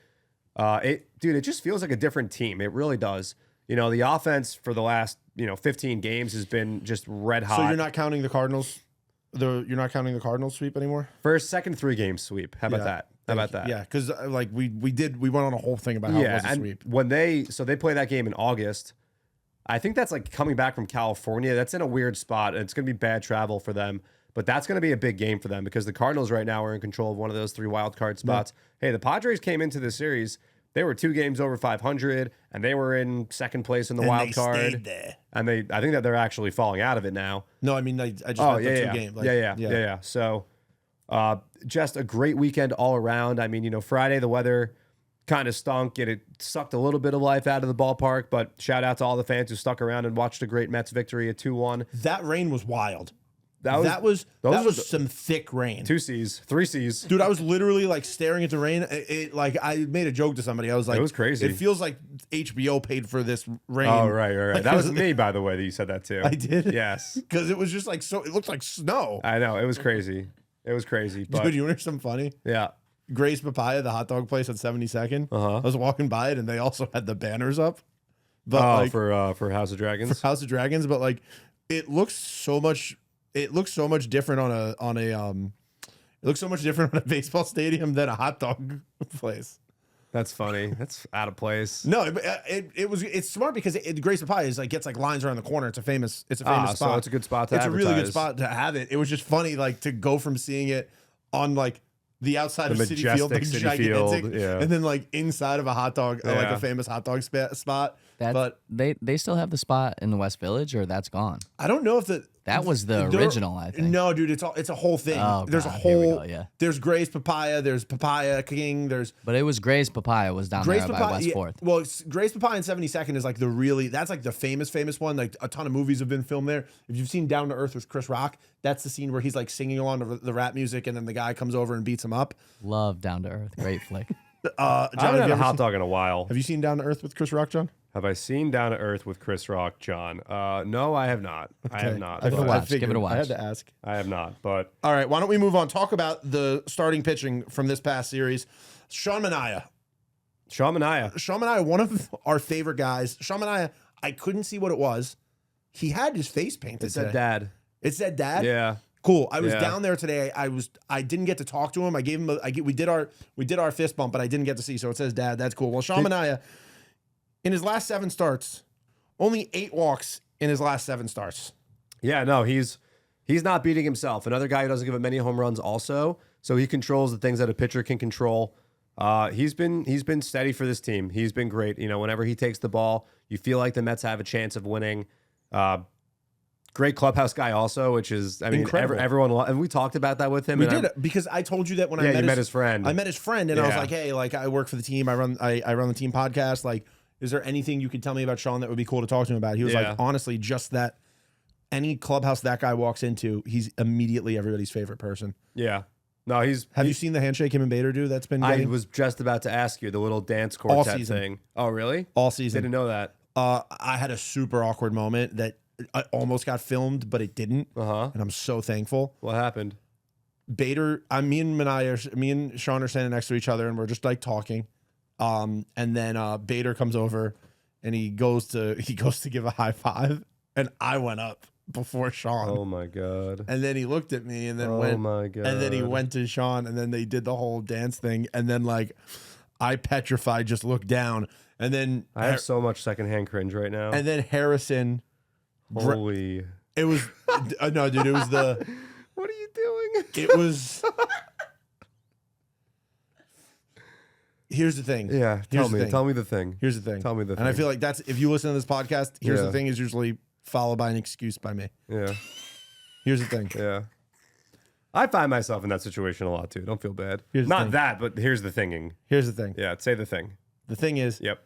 It just feels like a different team. It really does. The offense for the last 15 games has been just red hot. So you're not counting the Cardinals. You're not counting the Cardinals sweep anymore. First, second, 3-game sweep. How about that? How about that? Yeah, because like we went on a whole thing about how it was a and sweep. when they play that game in August, I think that's like coming back from California. That's in a weird spot. It's going to be bad travel for them, but that's going to be a big game for them because the Cardinals right now are in control of one of those 3 wild card spots. Yeah. Hey, the Padres came into this series. They were 2 games over 500, and they were in second place in the wild card. Stayed there. And I think that they're actually falling out of it now. No, I mean I just meant the 2 games. Yeah. So, just a great weekend all around. I mean, Friday the weather kind of stunk and it sucked a little bit of life out of the ballpark. But shout out to all the fans who stuck around and watched a great Mets victory at 2-1. That rain was wild. That was some thick rain. 2 C's, 3 C's. Dude, I was literally like staring at the rain. I made a joke to somebody. I was like, it was crazy. It feels like HBO paid for this rain. Oh, right. Like, that was me, by the way, that you said that too. I did? Yes. Because it was just like it looked like snow. I know. It was crazy. It was crazy. But Dude, you want to hear something funny? yeah. Gray's Papaya, the hot dog place on 72nd. I was walking by it and they also had the banners up. But for House of Dragons. For House of Dragons, but like it looks so much different on a baseball stadium than a hot dog place. That's funny. That's out of place. No, it's smart because Gray's Papaya is gets lines around the corner. It's a famous spot. So it's a good spot to It's advertise. a really good spot to have it. It was just funny to go from seeing it on the outside of Citi Field, majestic Citi gigantic, Field, yeah. and then inside of a hot dog, Yeah. a famous hot dog spot. But they still have the spot in the West Village, or that's gone. I don't know if That was the original, I think. No, dude, it's a whole thing. Oh, there's God, a here we whole. go, yeah. There's Gray's Papaya. There's Papaya King. There's But it was Gray's Papaya was down Gray's there Papaya. by West 4th. Well, Gray's Papaya in 72nd is that's the famous one. A ton of movies have been filmed there. If you've seen Down to Earth with Chris Rock, that's the scene where he's singing along to the rap music, and then the guy comes over and beats him up. Love Down to Earth. Great flick. John, I haven't had a hot dog in a while. Have you seen Down to Earth with Chris Rock, John? Have I seen Down to Earth with Chris Rock, John? No, I have not. I have not. Give it a but- watch. Give it a watch. I had to ask. I have not. But All right, why don't we move on? Talk about the starting pitching from this past series. Sean Manaea, one of our favorite guys. Sean Manaea, I couldn't see what it was. He had his face painted. it said today. dad. It said dad. Yeah. Cool. I was Yeah. down there today. I didn't get to talk to him. I gave him. We did our fist bump, but I didn't get to see. So it says dad. That's cool. Well, Sean Manaea, in his last 7 starts, only 8 walks in his last 7 starts. Yeah, no, he's not beating himself. Another guy who doesn't give up many home runs also. So he controls the things that a pitcher can control. He's been steady for this team. He's been great. Whenever he takes the ball, you feel like the Mets have a chance of winning. Great clubhouse guy also, which is, Incredible. everyone, and we talked about that with him. We and did because I told you that when you met his friend. I met his friend, and I was Yeah. like, hey, I work for the team. I run the team podcast. Is there anything you could tell me about Sean that would be cool to talk to him about? He was Yeah. like, honestly, just that. Any clubhouse that guy walks into, he's immediately everybody's favorite person. Yeah. No, Have you seen the handshake him and Bader do? That's been I getting was just about to ask you the little dance All quartet season. thing. Oh, really? all season. Didn't know that. I had a super awkward moment that I almost got filmed, but it didn't. And I'm so thankful. What happened? Bader, me and Sean are standing next to each other, and we're just talking. And then Bader comes over, and he goes to give a high five, and I went up before Sean. Oh my god. And then he looked at me, and then Oh my god. and then he went to Sean, and then they did the whole dance thing, and then I petrified, just looked down, and then I have so much secondhand cringe right now. and then Harrison. Holy. It was no, dude. It was the. What are you doing? It was. Here's the thing. Yeah, Here's the thing. tell me the thing. Here's the thing. Tell me the And I thing. feel like that's if you listen to this podcast. Here's Yeah. the thing is usually followed by an excuse by me. Yeah, Here's the thing. yeah. I find myself in that situation a lot too. Don't feel bad. Here's the Not thing. that, but here's the thinging. Here's the thing. Yeah, say the thing. The thing is, Yep.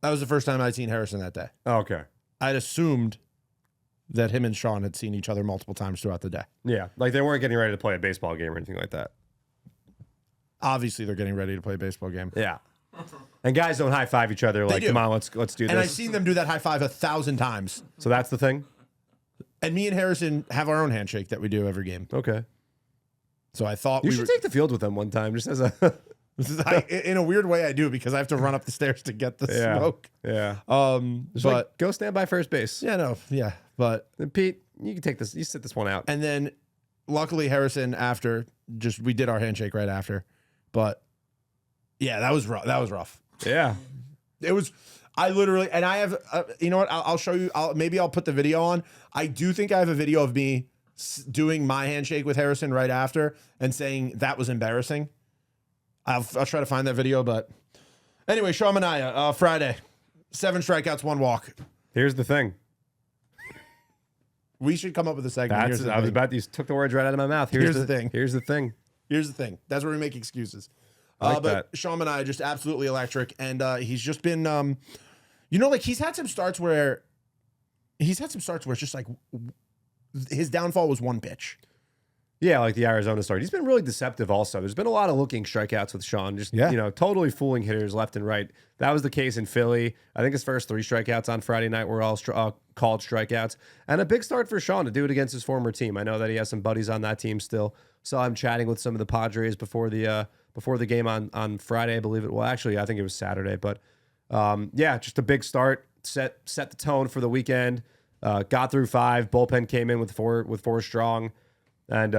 that was the first time I'd seen Harrison that day. Oh, okay. I'd assumed that him and Sean had seen each other multiple times throughout the day. Yeah, like they weren't getting ready to play a baseball game or anything like that. Obviously, they're getting ready to play a baseball game. Yeah. And guys don't high five each other like, do. come on, let's do And I've this. seen them do that high five 1,000 times. So that's the thing. And me and Harrison have our own handshake that we do every game. Okay. So I thought You should take the field with them one time, just as a in a weird way I do because I have to run up the stairs to get the smoke. Yeah. But Like, go stand by first base. yeah. But And Pete, you can take this. You sit this one out. and then luckily Harrison we did our handshake right after. But yeah, that was rough. That was rough. Yeah. It was. I literally, and I have. You know what? I'll show you. Maybe I'll put the video on. I do think I have a video of me doing my handshake with Harrison right after and saying that was embarrassing. I'll try to find that video, but anyway, Sean Manaea, Friday, 7 strikeouts, 1 walk. Here's the thing. We should come up with a segment. You took the words right out of my mouth. Here's the thing. Here's the thing. Here's the thing. That's where we make excuses. Like but that. Sean Manaea just absolutely electric, and he's just been, like he's had some starts where it's just like his downfall was 1 pitch. Yeah, like the Arizona start. He's been really deceptive also. There's been a lot of looking strikeouts with Sean, just totally fooling hitters left and right. That was the case in Philly. I think his first 3 strikeouts on Friday night were all called strikeouts. And a big start for Sean to do it against his former team. I know that he has some buddies on that team still. Saw him chatting with some of the Padres before the game on Friday, I believe it. Well, actually, I think it was Saturday. But just a big start. Set the tone for the weekend. Got through 5. Bullpen came in with 4 strong. And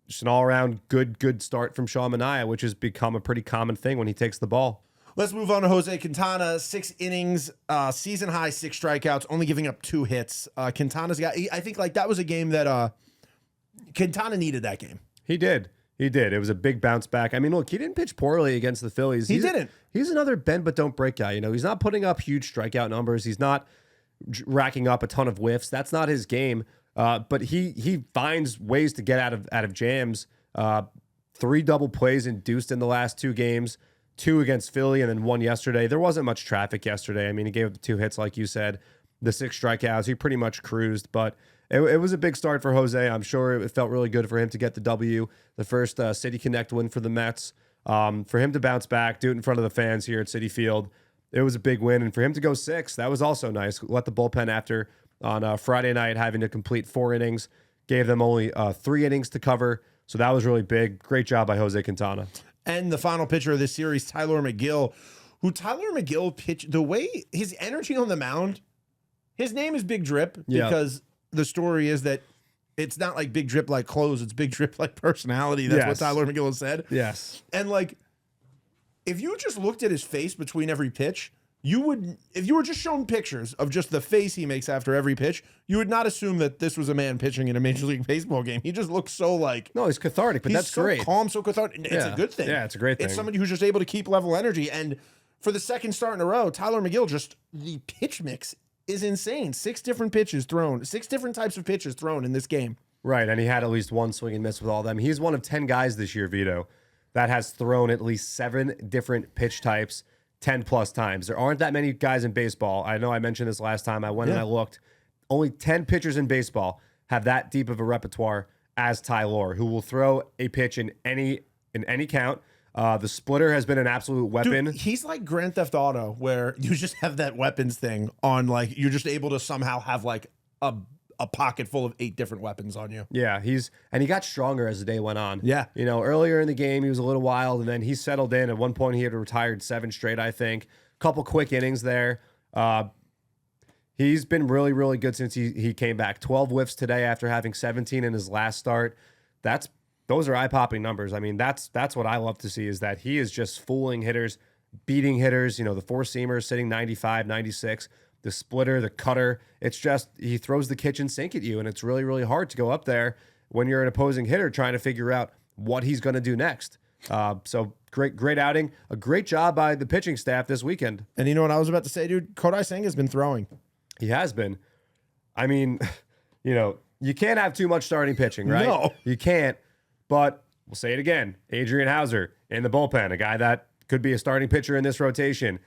just an all-around good start from Sean Manaea, which has become a pretty common thing when he takes the ball. Let's move on to Jose Quintana. 6 innings, season high, 6 strikeouts, only giving up 2 hits. Quintana's got. I think like that was a game that Quintana needed that game. He did. It was a big bounce back. I mean, look, he didn't pitch poorly against the Phillies. He didn't. He's another bend but don't break guy. He's not putting up huge strikeout numbers. He's not racking up a ton of whiffs. That's not his game. But he finds ways to get out of jams. 3 double plays induced in the last 2 games, 2 against Philly and then 1 yesterday. There wasn't much traffic yesterday. I mean, he gave up the 2 hits, like you said, the 6 strikeouts. He pretty much cruised, but it was a big start for Jose. I'm sure it felt really good for him to get the W, the first City Connect win for the Mets. For him to bounce back, do it in front of the fans here at Citi Field, it was a big win. And for him to go 6, that was also nice. Let the bullpen after on Friday night having to complete 4 innings, gave them only 3 innings to cover. So that was really big. Great job by Jose Quintana. And the final pitcher of this series, Tyler McGill, pitched the way his energy on the mound. His name is Big Drip because the story is that it's not like Big Drip like clothes, it's Big Drip like personality. That's what Tyler McGill has said. Yes. And like, if you just looked at his face between every pitch, if you were just shown pictures of just the face he makes after every pitch, you would not assume that this was a man pitching in a Major League Baseball game. He just looks so like... No, he's cathartic, but that's so great. Calm, so cathartic. It's a good thing. Yeah, it's a great thing. It's somebody who's just able to keep level energy. And for the second start in a row, Tyler McGill, the pitch mix is insane. 6 different pitches thrown. 6 different types of pitches thrown in this game. Right, and he had at least 1 swing and miss with all of them. He's one of 10 guys this year, Vito, that has thrown at least 7 different pitch types 10 plus times. There aren't that many guys in baseball. I know I mentioned this last time. I went and I looked. Only 10 pitchers in baseball have that deep of a repertoire as Ty Lore, who will throw a pitch in any count. The splitter has been an absolute weapon. Dude, he's like Grand Theft Auto, where you just have that weapons thing on, like, you're just able to somehow have like a pocket full of 8 different weapons on you. Yeah, he got stronger as the day went on. Yeah. Earlier in the game, he was a little wild, and then he settled in. At one point, he had retired 7 straight, I think. Couple quick innings there. He's been really, really good since he came back. 12 whiffs today after having 17 in his last start. Those are eye-popping numbers. I mean, that's what I love to see, is that he is just fooling hitters, beating hitters. The 4-seamer sitting 95, 96. The splitter, the cutter. It's just, he throws the kitchen sink at you, and it's really, really hard to go up there when you're an opposing hitter trying to figure out what he's going to do next. So great outing. A great job by the pitching staff this weekend. And you know what I was about to say, dude? Kodai Senga's been throwing. He has been. I mean, you can't have too much starting pitching, right? No. You can't. But we'll say it again. Adrian Hauser in the bullpen, a guy that could be a starting pitcher in this rotation.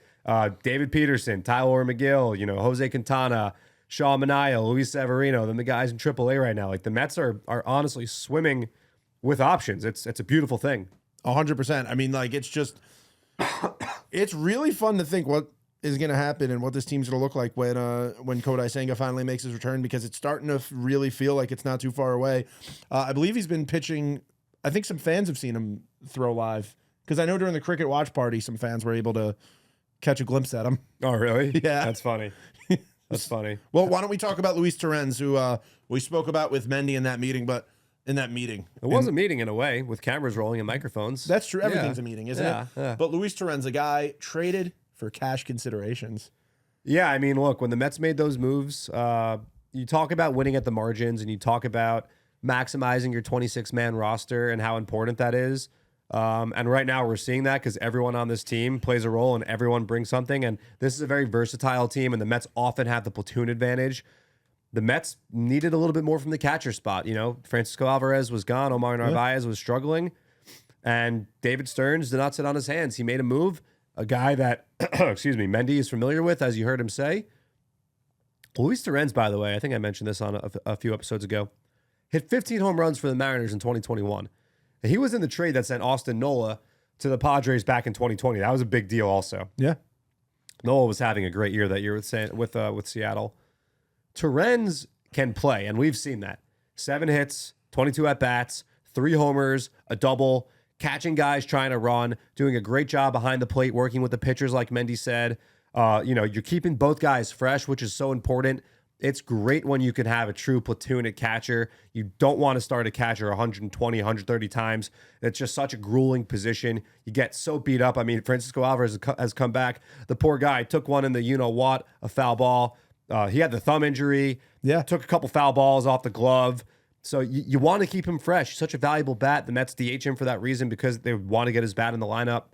David Peterson, Tyler McGill, Jose Quintana, Sean Manaea, Luis Severino, then the guys in AAA right now. Like, the Mets are honestly swimming with options. It's a beautiful thing. 100%. I mean, like, it's just, it's really fun to think is going to happen and what this team's going to look like when Kodai Senga finally makes his return, because it's starting to really feel like it's not too far away. I believe he's been pitching. I think some fans have seen him throw live, because I know during the cricket watch party, some fans were able to catch a glimpse at him. Oh, really? Yeah. That's funny. That's funny. Well, why don't we talk about Luis Torrens, who we spoke about with Mendy in that meeting, but in that meeting. It was a meeting in a way, with cameras rolling and microphones. That's true. Everything's a meeting, isn't it? Yeah. But Luis Torrens, a guy traded for cash considerations. Yeah, I mean, look, when the Mets made those moves, you talk about winning at the margins and you talk about maximizing your 26-man roster and how important that is. And right now we're seeing that because everyone on this team plays a role and everyone brings something. And this is a very versatile team, and the Mets often have the platoon advantage. The Mets needed a little bit more from the catcher spot. You know, Francisco Alvarez was gone. Omar Narvaez was struggling. And David Stearns did not sit on his hands. He made a move, a guy that, excuse me, Mendy is familiar with, as you heard him say. Luis Torrens, by the way, I think I mentioned this on a few episodes ago, hit 15 home runs for the Mariners in 2021. And he was in the trade that sent Austin Nola to the Padres back in 2020. That was a big deal also. Yeah. Nola was having a great year that year with Seattle. Torrens can play, and we've seen that. 7 hits, 22 at-bats, 3 homers, a double, catching guys trying to run, doing a great job behind the plate, working with the pitchers like Mendy said. You're keeping both guys fresh, which is so important. It's great when you can have a true platoon at catcher. You don't want to start a catcher 120, 130 times. It's just such a grueling position. You get so beat up. I mean, Francisco Alvarez has come back. The poor guy took one in the you-know-what, a foul ball. He had the thumb injury. Yeah. Took a couple foul balls off the glove. So you want to keep him fresh. He's such a valuable bat. The Mets DH him for that reason, because they want to get his bat in the lineup.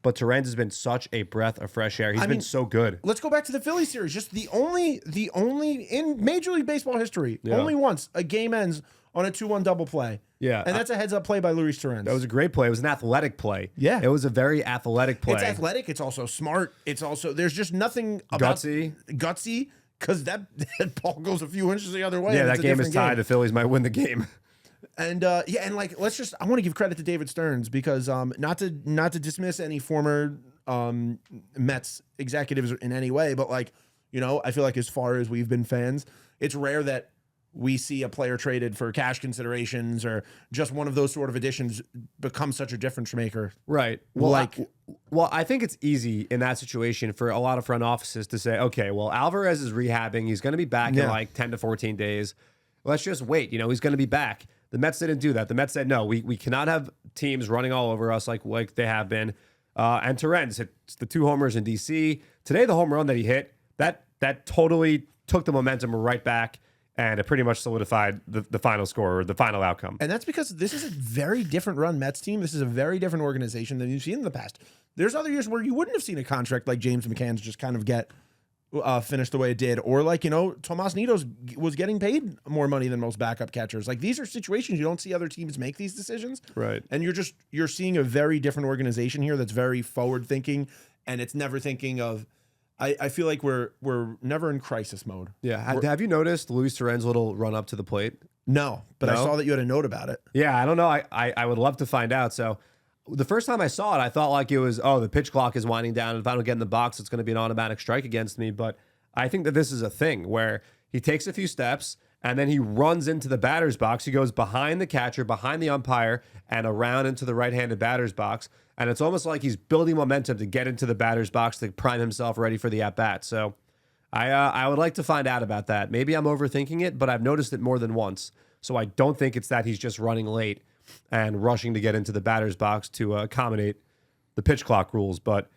But Torrens has been such a breath of fresh air. He's been so good. Let's go back to the Phillies series. Just the only in Major League Baseball history, only once a game ends on a 2-1 double play. Yeah. And that's a heads-up play by Luis Torrens. That was a great play. It was an athletic play. Yeah. It was a very athletic play. It's athletic. It's also smart. It's also, there's just nothing about gutsy, because that ball goes a few inches the other way. Yeah, that game is tied. The Phillies might win the game. And I want to give credit to David Stearns, because not to dismiss any former Mets executives in any way, but I feel like as far as we've been fans, it's rare that we see a player traded for cash considerations or just one of those sort of additions become such a difference maker. Right. Well, I think it's easy in that situation for a lot of front offices to say, okay, well, Alvarez is rehabbing. He's going to be back in 10 to 14 days. Let's just wait. He's going to be back. The Mets didn't do that. The Mets said, no, we cannot have teams running all over us like they have been. And Torrens hit the 2 homers in D.C. Today, the home run that he hit, that totally took the momentum right back, and it pretty much solidified the final score, or the final outcome. And that's because this is a very different run Mets team. This is a very different organization than you've seen in the past. There's other years where you wouldn't have seen a contract like James McCann's just kind of get finished the way it did, or Tomas Nido's was getting paid more money than most backup catchers. These are situations you don't see other teams make these decisions, right? And you're seeing a very different organization here that's very forward thinking, and it's never thinking of. I feel like we're never in crisis mode. Yeah. Have you noticed Luis Torrens' little run up to the plate? No, but I saw that you had a note about it. Yeah, I don't know. I would love to find out. So the first time I saw it, I thought like it was, the pitch clock is winding down, and if I don't get in the box, it's going to be an automatic strike against me. But I think that this is a thing where he takes a few steps and then he runs into the batter's box. He goes behind the catcher, behind the umpire, and around into the right-handed batter's box. And it's almost like he's building momentum to get into the batter's box to prime himself ready for the at-bat. So I would like to find out about that. Maybe I'm overthinking it, but I've noticed it more than once. So I don't think it's that he's just running late and rushing to get into the batter's box to accommodate the pitch clock rules. But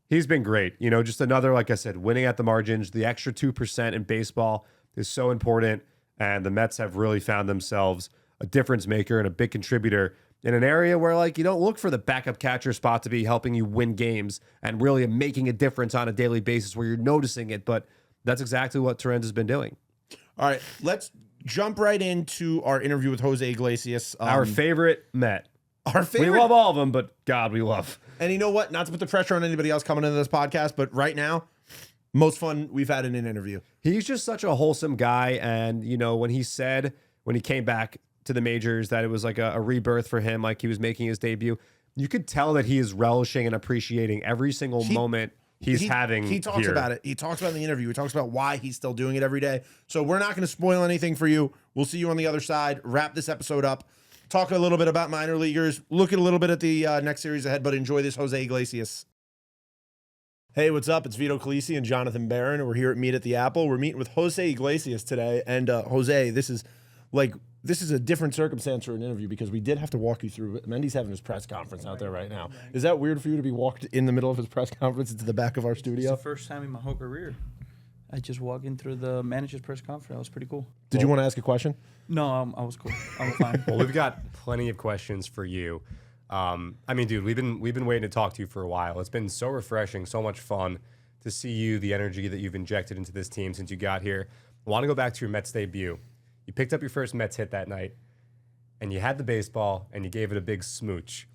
he's been great. Just another, like I said, winning at the margins. The extra 2% in baseball is so important. And the Mets have really found themselves a difference maker and a big contributor in an area where, you don't look for the backup catcher spot to be helping you win games and really making a difference on a daily basis where you're noticing it. But that's exactly what Torrens has been doing. All right, let's jump right into our interview with Jose Iglesias. Our favorite Met. Our favorite. We love all of them, but God, we love. And you know what? Not to put the pressure on anybody else coming into this podcast, but right now, most fun we've had in an interview. He's just such a wholesome guy. And, when he came back to the majors, that it was like a rebirth for him, like he was making his debut, you could tell that he is relishing and appreciating every single moment he's having He talks here. about it. He talks about it in the interview. He talks about why he's still doing it every day. So we're not going to spoil anything for you. We'll see you on the other side. Wrap this episode up. Talk a little bit about minor leaguers. Look at a little bit at the next series ahead, but enjoy this Jose Iglesias. Hey, what's up? It's Vito Calisi and Jonathan Barron. We're here at Meet at the Apple. We're meeting with Jose Iglesias today. And Jose, this is a different circumstance for an interview because we did have to walk you through. Mendy's having his press conference out there right now. Is that weird for you to be walked in the middle of his press conference into the back of our It's studio? the first time in my whole career. I just walked in through the manager's press conference. That was pretty cool. Did you want to ask a question? No, I was cool. I'm fine. Well, we've got plenty of questions for you. I mean, dude, we've been waiting to talk to you for a while. It's been so refreshing, so much fun to see you, the energy that you've injected into this team since you got here. I want to go back to your Mets debut. You picked up your first Mets hit that night, and you had the baseball, and you gave it a big smooch.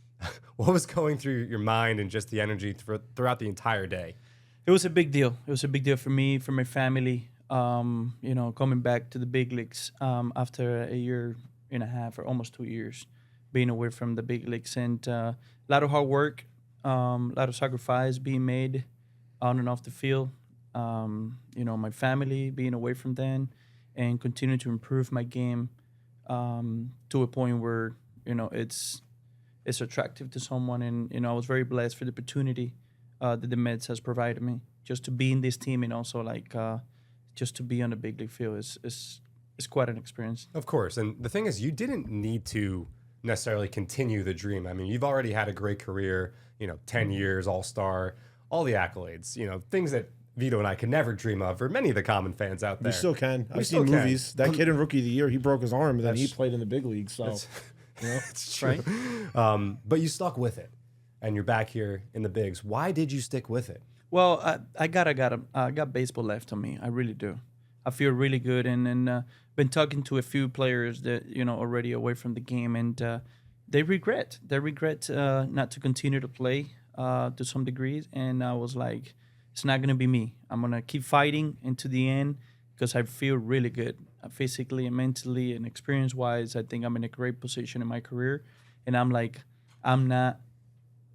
What was going through your mind and just the energy throughout the entire day? It was a big deal. It was a big deal for me, for my family. Coming back to the big leagues after a year and a half or almost 2 years being away from the big leagues, and a lot of hard work, a lot of sacrifice being made on and off the field. My family being away from them and continue to improve my game to a point where it's attractive to someone, and I was very blessed for the opportunity that the Mets has provided me just to be in this team, and also just to be on the big league field is quite an experience. Of course, and the thing is, you didn't need to necessarily continue the dream. I mean, you've already had a great career, 10 years, all-star, all the accolades, things that Vito and I could never dream of, or many of the common fans out there. We still can. I've still seen can. movies. That kid in Rookie of the Year, he broke his arm, and then he That's- played in the big leagues. So, It's true. Right? But you stuck with it, and you're back here in the bigs. Why did you stick with it? Well, I got baseball left on me. I really do. I feel really good, and been talking to a few players that already away from the game, and they regret not to continue to play to some degree. And I was like, it's not gonna be me. I'm gonna keep fighting into the end because I feel really good, physically and mentally and experience-wise. I think I'm in a great position in my career, and I'm like, I'm not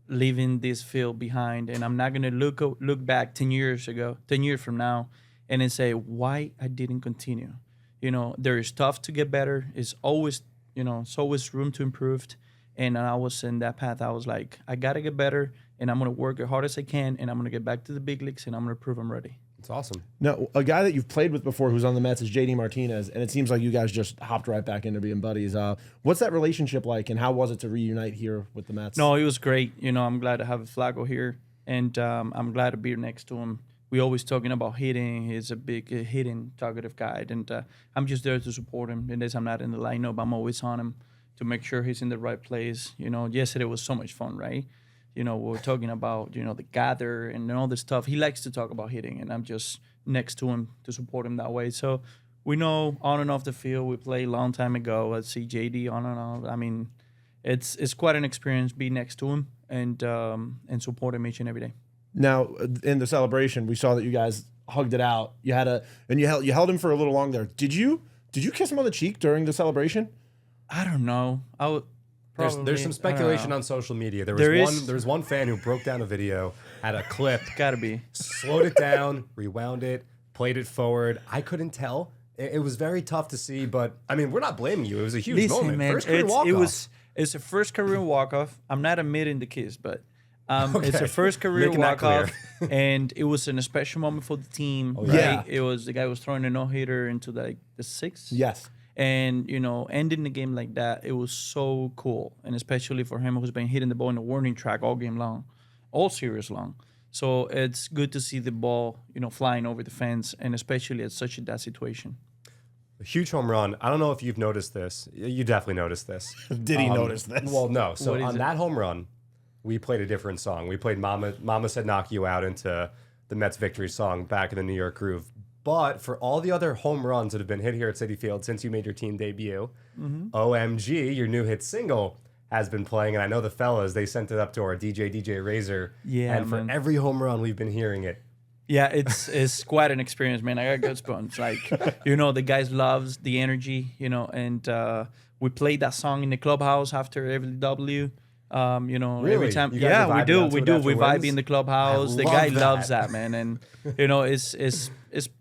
leaving this field behind, and I'm not gonna look back 10 years from now, and then say why I didn't continue. There is stuff to get better. It's always room to improve, and I was in that path. I was like, I gotta get better, and I'm gonna work as hard as I can, and I'm gonna get back to the big leagues, and I'm gonna prove I'm ready. It's awesome. now, a guy that you've played with before who's on the Mets is JD Martinez, and it seems like you guys just hopped right back into being buddies. What's that relationship like, and how was it to reunite here with the Mets? No, it was great. I'm glad to have Flacco here, and I'm glad to be next to him. We always talking about hitting. He's a big hitting, talkative guy, and I'm just there to support him. And as I'm not in the lineup, I'm always on him to make sure he's in the right place. Yesterday was so much fun, right? We were talking about the gather and all this stuff. He likes to talk about hitting, and I'm just next to him to support him that way. So we know on and off the field. We played a long time ago. I see JD on and off. I mean, it's quite an experience being next to him and support him each and every day. Now, in the celebration, we saw that you guys hugged it out. You held him for a little long there. Did you kiss him on the cheek during the celebration? I don't know. I would. There's some speculation on social media. There was one fan who broke down a video, had a clip, Gotta be. slowed it down, rewound it, played it forward. I couldn't tell. It was very tough to see, but I mean, we're not blaming you. It was a huge moment. Man, First career walk-off. it's a first career walk-off. I'm not admitting the kiss, but it's Okay. a first career Making that walk-off, and it was a special moment for the team. Right? yeah. It was the guy was throwing a no-hitter into the sixth. Yes. And, ending the game like that, it was so cool. And especially for him who's been hitting the ball in the warning track all game long, all series long. So it's good to see the ball, flying over the fence, and especially at such that situation. A huge home run. I don't know if you've noticed this. You definitely noticed this. Did he notice this? Well, no. So What is on it? that home run, we played a different song. We played Mama Said Knock You Out into the Mets victory song back in the New York groove. But for all the other home runs that have been hit here at Citi Field since you made your team debut, OMG, your new hit single, has been playing. And I know the fellas, they sent it up to our DJ Razor. Yeah, and for man. every home run, we've been hearing it. Yeah, it's quite an experience, man. I got goosebumps. Like, the guys loves the energy, and we played that song in the clubhouse after every W. Really? Every time, You guys are we vibing do, out to we it do. after We vibe wins? in the clubhouse. The love guy that. loves that, man, and it's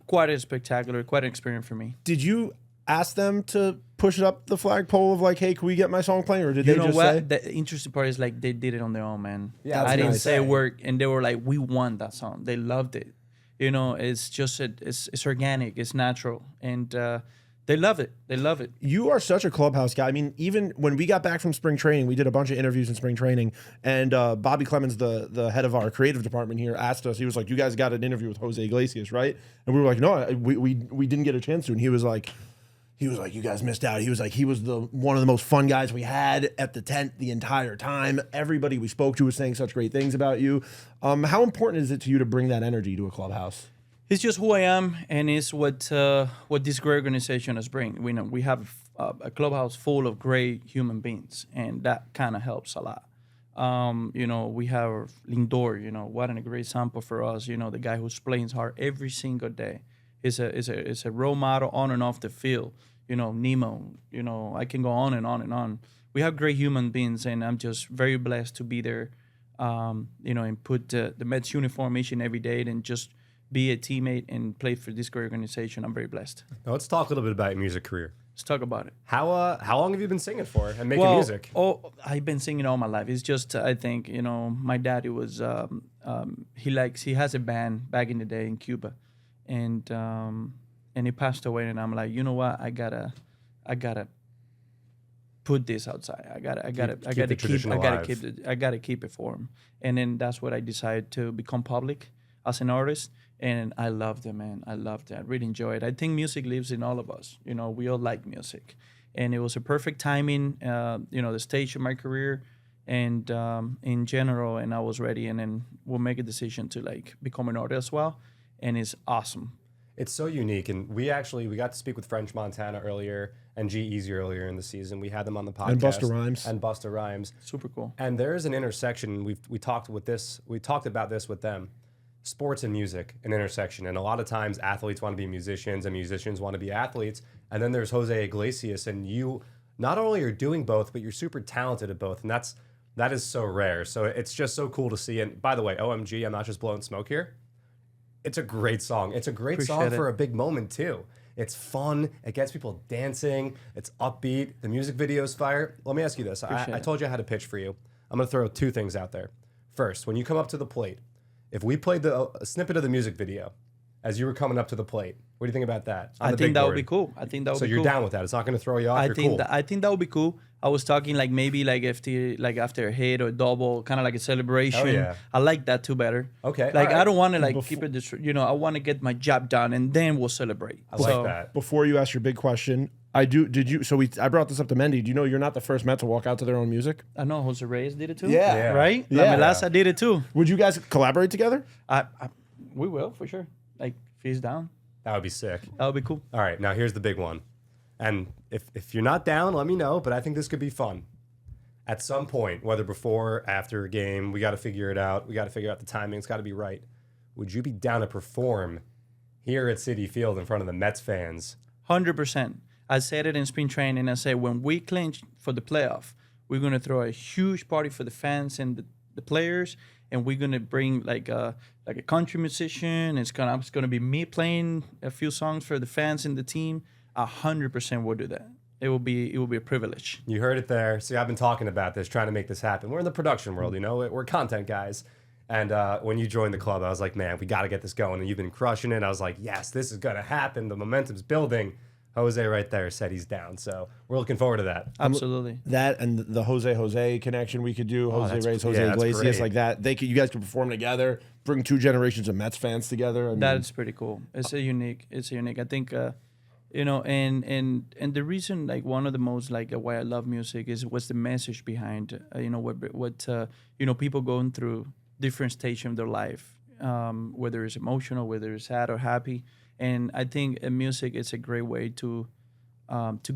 quite a spectacular, quite an experience for me. Did you ask them to push it up the flagpole of like, hey, can we get my song playing, or did You they know just what? say? The interesting part is like they did it on their own, man. Yeah, I that's didn't nice. say a word, and they were like, "We want that song." They loved it. It's just it's organic, it's natural, and they love it. They love it. You are such a clubhouse guy. I mean, even when we got back from spring training, we did a bunch of interviews in spring training, and Bobby Clemens, the head of our creative department here, asked us. He was like, "You guys got an interview with Jose Iglesias, right?" And we were like, "No, we didn't get a chance to." And he was like, "You guys missed out." He was like, "He was one of the most fun guys we had at the tent the entire time. Everybody we spoke to was saying such great things about you." How important is it to you to bring that energy to a clubhouse? It's just who I am, and it's what this great organization has bring. We have a clubhouse full of great human beings, and that kind of helps a lot. We have Lindor. What a great example for us. The guy who's playing hard every single day is a role model on and off the field. Nemo. I can go on and on and on. We have great human beings, and I'm just very blessed to be there. And put the Mets uniform each and every day, and just be a teammate and play for this great organization. I'm very blessed. Now let's talk a little bit about your music career. Let's talk about it. How long have you been singing for and making music? Oh, I've been singing all my life. It's just I think my daddy was he has a band back in the day in Cuba, and he passed away. And I'm like, you know what? I gotta put this outside. I gotta keep it for him. And then that's what I decided to become public as an artist. And I loved it, man. I loved it. I really enjoyed it. I think music lives in all of us. We all like music. And it was a perfect timing, the stage of my career and in general. And I was ready. And then we'll make a decision to become an artist as well. And it's awesome. It's so unique. And we got to speak with French Montana earlier and G-Eazy earlier in the season. We had them on the podcast. And Busta Rhymes. Super cool. And there is an intersection. We talked about this with them. Sports and music, an intersection. And a lot of times athletes want to be musicians and musicians want to be athletes. And then there's Jose Iglesias, and you not only are doing both, but you're super talented at both. And that is so rare. So it's just so cool to see. And by the way, OMG, I'm not just blowing smoke here. It's a great song. It's a great song for a big moment too. It's fun. It gets people dancing. It's upbeat. The music video's fire. Let me ask you this. I told you I had a pitch for you. I'm going to throw two things out there. First, when you come up to the plate, if we played a snippet of the music video as you were coming up to the plate, what do you think about that? I think that would be cool. I think that would be cool. So you're down with that? It's not going to throw you off? I think that would be cool. I was talking maybe after a hit or a double, kind of like a celebration. Oh, yeah. I like that too better. Okay. I don't want to keep it. I want to get my job done and then we'll celebrate. I like that. Before you ask your big question, I brought this up to Mendy. Do you know you're not the first Met to walk out to their own music? I know Jose Reyes did it too. Yeah. Right? Yeah. Melasa did it too. Would you guys collaborate together? We will, for sure. If he's down, That would be sick. that would be cool. All right, now here's the big one. And if you're not down, let me know, but I think this could be fun. At some point, whether before or after a game, we got to figure it out. We got to figure out the timing. It's got to be right. Would you be down to perform here at Citi Field in front of the Mets fans? 100%. I said it in spring training. I said when we clinch for the playoff, we're gonna throw a huge party for the fans and the players, and we're gonna bring a country musician. It's gonna be me playing a few songs for the fans and the team. 100% will do that. It will be a privilege. You heard it there. See, I've been talking about this, trying to make this happen. We're in the production world, we're content guys. And when you joined the club, I was like, man, we got to get this going. And you've been crushing it. I was like, yes, this is gonna happen. The momentum's building. Jose right there said he's down, so we're looking forward to that. Absolutely. That and the Jose connection we could do, Jose Reyes, Jose Iglesias, like that. You guys could perform together, bring two generations of Mets fans together. That's pretty cool. It's a unique. I think, and the reason, one of the most, why I love music is what's the message behind, what people going through different stages of their life, whether it's emotional, whether it's sad or happy. And I think music is a great way to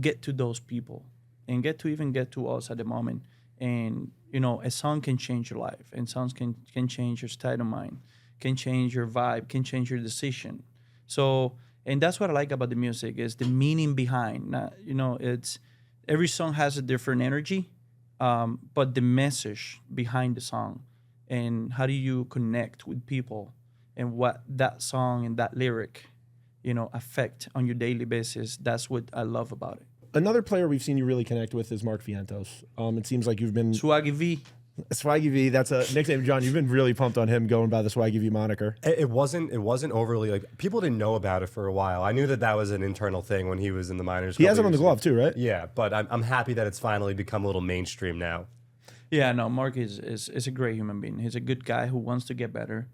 get to those people and get to us at the moment. And, a song can change your life, and songs can change your state of mind, can change your vibe, can change your decision. So, and that's what I like about the music is the meaning behind. It's every song has a different energy. but the message behind the song, and how do you connect with people, and what that song and that lyric, affect on your daily basis. That's what I love about it. Another player we've seen you really connect with is Mark Vientos. It seems like you've been Swaggy V. Swaggy V. That's a nickname, John. You've been really pumped on him going by the Swaggy V moniker. It wasn't overly like people didn't know about it for a while. I knew that was an internal thing when he was in the minors. He has it on the glove too, right? Yeah, but I'm happy that it's finally become a little mainstream now. Yeah, no, Mark is a great human being. He's a good guy who wants to get better.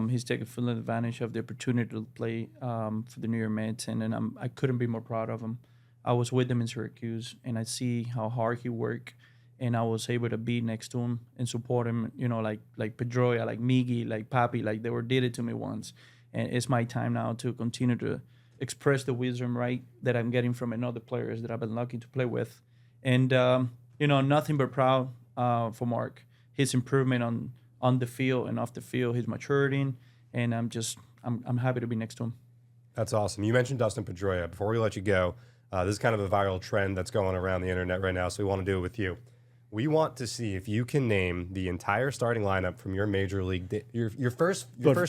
He's taken full advantage of the opportunity to play for the New York Mets, and I couldn't be more proud of him. I was with him in Syracuse, and I see how hard he worked, and I was able to be next to him and support him. Like Pedroia, like Miggy, like Papi, like they did it to me once, and it's my time now to continue to express the wisdom that I'm getting from another players that I've been lucky to play with, and nothing but proud for Mark, his improvement on the field and off the field, his maturity, and I'm happy to be next to him. That's awesome. You mentioned Dustin Pedroia. Before we let you go, this is kind of a viral trend that's going around the internet right now, so we want to do it with you. We want to see if you can name the entire starting lineup from your major league, your first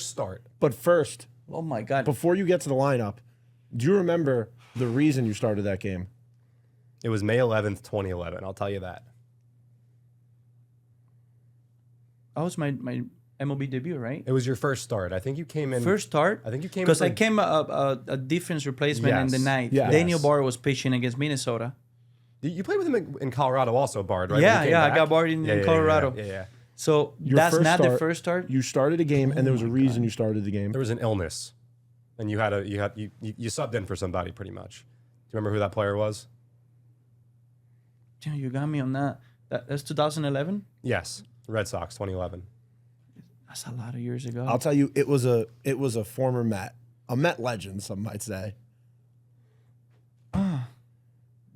start. But first, Oh my God! before you get to the lineup, do you remember the reason you started that game? It was May 11th, 2011. I'll tell you that. That was my MLB debut, right? It was your first start. I think you came in. First start? I think you came because in I came a defense replacement in the Yes. ninth. Yes. Daniel Bard was pitching against Minnesota. You played with him in Colorado also, Bard, right? Yeah, When you came yeah, I back? got Bard in Colorado. Yeah. So Your that's first not the start- first start. You started a game, and there was a reason you started the game. There was an illness, and you subbed in for somebody pretty much. Do you remember who that player was? Damn, you got me on that. That's 2011. Yes, Red Sox, 2011. That's a lot of years ago. I'll tell you, it was a former Met, a Met legend, some might say.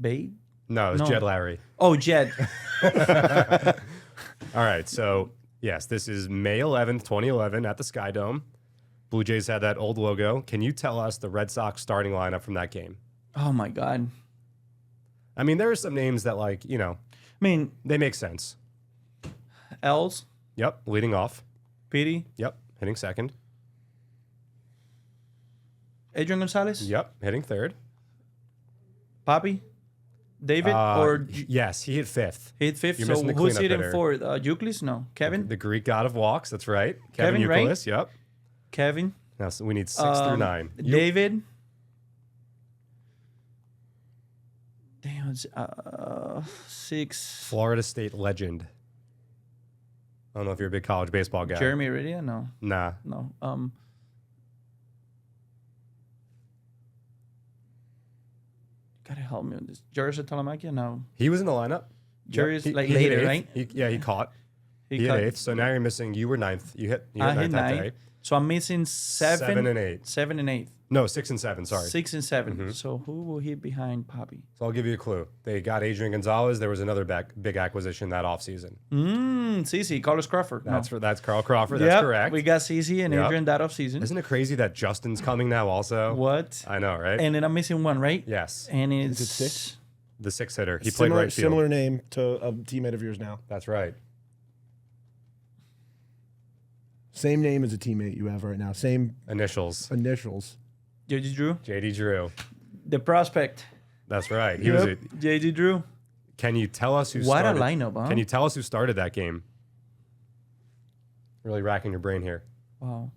Babe. No, it was No. Jed Larry. Oh, Jed. All right, so yes, this is May 11th, 2011 at the Sky Dome. Blue Jays had that old logo. Can you tell us the Red Sox starting lineup from that game? Oh my God. I mean, there are some names that I mean, they make sense. Els, Yep, leading off. Petey, Yep, hitting second. Adrian Gonzalez, Yep, hitting third. Papi, David, or Yes, he hit fifth. he hit fifth. You're So missing the who's cleanup hitting hitter. fourth? Euclid? No, Kevin. The Greek god of walks, that's right. Kevin, right? Euclid, yep. Kevin. Now, so we need 6 through 9. David. Damn, it's 6. Florida State legend. I don't know if you're a big college baseball guy. Jeremy Heredia? No, Nah. no. Gotta help me with this. Jerry Talamacchia? No. He was in the lineup. Jerry's He like hit later, eighth. right? He caught. He cut- hit eighth. So now you're missing. You were ninth. You hit I ninth hit that 9. day. So I'm missing 7. 7 and 8. 7 and 8. No, 6 and 7. Sorry. 6 and 7. So who will hit behind Papi? So I'll give you a clue. They got Adrian Gonzalez. There was another big acquisition that offseason. Cece, Carlos Crawford. That's Carl Crawford. That's Yep, correct. We got Cece and Yep. Adrian that off season. Isn't it crazy that Justin's coming now also? What? I know, right? And then I'm missing one, right? Yes. And it's it 6? The 6 hitter. He played Similar, right field. similar name to a teammate of yours now. That's right. Same name as a teammate you have right now. Same Initials. initials. JD Drew, JD Drew. the prospect. That's right. He was. JD Drew. Can you tell us who What started? a lineup, huh? Can you tell us who started that game? Really racking your brain here. Wow.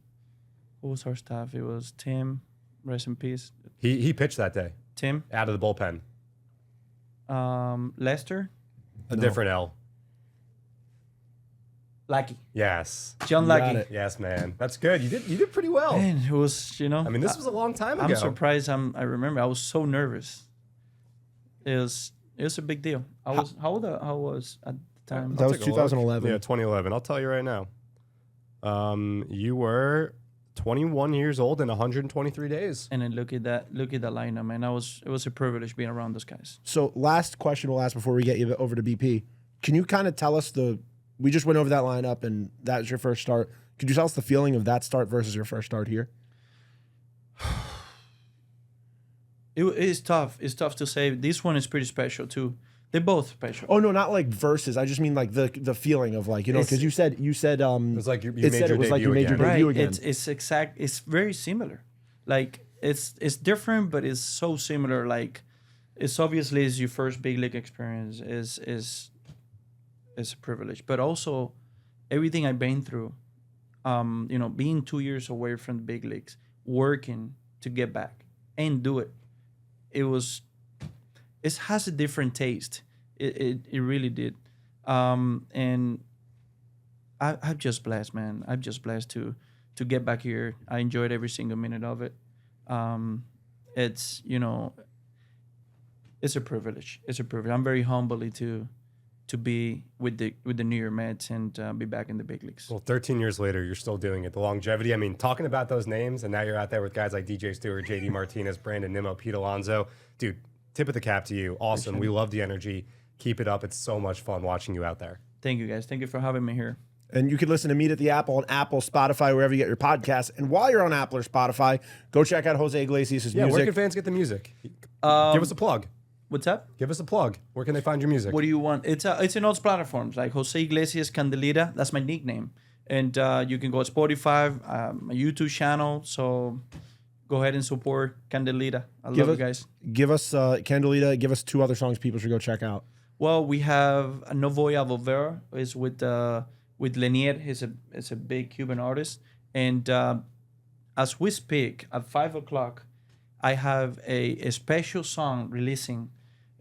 Who was our staff? It was Tim. Rest in peace. He pitched that day Tim. out of the bullpen. Lester. A different L. Lucky. Yes. John got Lucky. it. Yes, man. That's good. You did pretty well. Man, it was, I mean, this was a long time ago. I'm surprised. I remember I was so nervous. It was a big deal. How old I was at the time. That was Take a look. 2011. Yeah, 2011. I'll tell you right now. You were 21 years old and 123 days. And then look at that lineup, man. It was a privilege being around those guys. So last question we'll ask before we get you over to BP. Can you kind of tell us we just went over that lineup and that was your first start. Could you tell us the feeling of that start versus your first start here? It is tough. It's tough to say. This one is pretty special too. They're both special. Oh no, not like versus. I just mean like the feeling of like, you know, because you said It was like you made your it was like you debut made your again. debut Right. again. It's very similar. Like it's different, but it's so similar. Like it's obviously is your first big league experience is a privilege, but also everything I've been through. You know, being 2 years away from the big leagues, working to get back and do it. It has a different taste. It really did. And I'm just blessed, man. I'm just blessed to get back here. I enjoyed every single minute of it. It's, you know, it's a privilege. It's a privilege. I'm very humbled to be with the New York Mets and be back in the big leagues. Well, 13 years later, you're still doing it. The longevity. I mean, talking about those names, and now you're out there with guys like DJ Stewart, JD Martinez, Brandon Nimmo, Pete Alonso. Dude, tip of the cap to you. Awesome. We love the energy. Keep it up. It's so much fun watching you out there. Thank you, guys. Thank you for having me here. And you can listen to Meet at the Apple on Apple, Spotify, wherever you get your podcasts. And while you're on Apple or Spotify, go check out Jose Iglesias' Yeah, music. where can fans get the music? Give us a plug. What's up? Give us a plug. Where can they find your music? What do you want? It's in all platforms like Jose Iglesias Candelita. That's my nickname, and you can go to Spotify, my YouTube channel. So go ahead and support Candelita. I love you guys. Give us Candelita. Give us 2 other songs people should go check out. Well, we have No Voy a Volver is with Lenier. He's a big Cuban artist, and as we speak at 5:00, I have a special song releasing.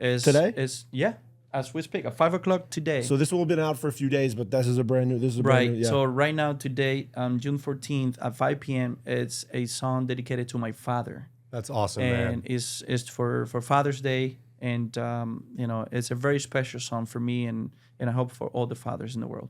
Today? As we speak at 5:00 today. So this will have been out for a few days, but this is a brand new. Right. Yeah. So right now, today, June 14th at 5 p.m., it's a song dedicated to my father. That's awesome, And man. it's for Father's Day. And, you know, it's a very special song for me and I hope for all the fathers in the world.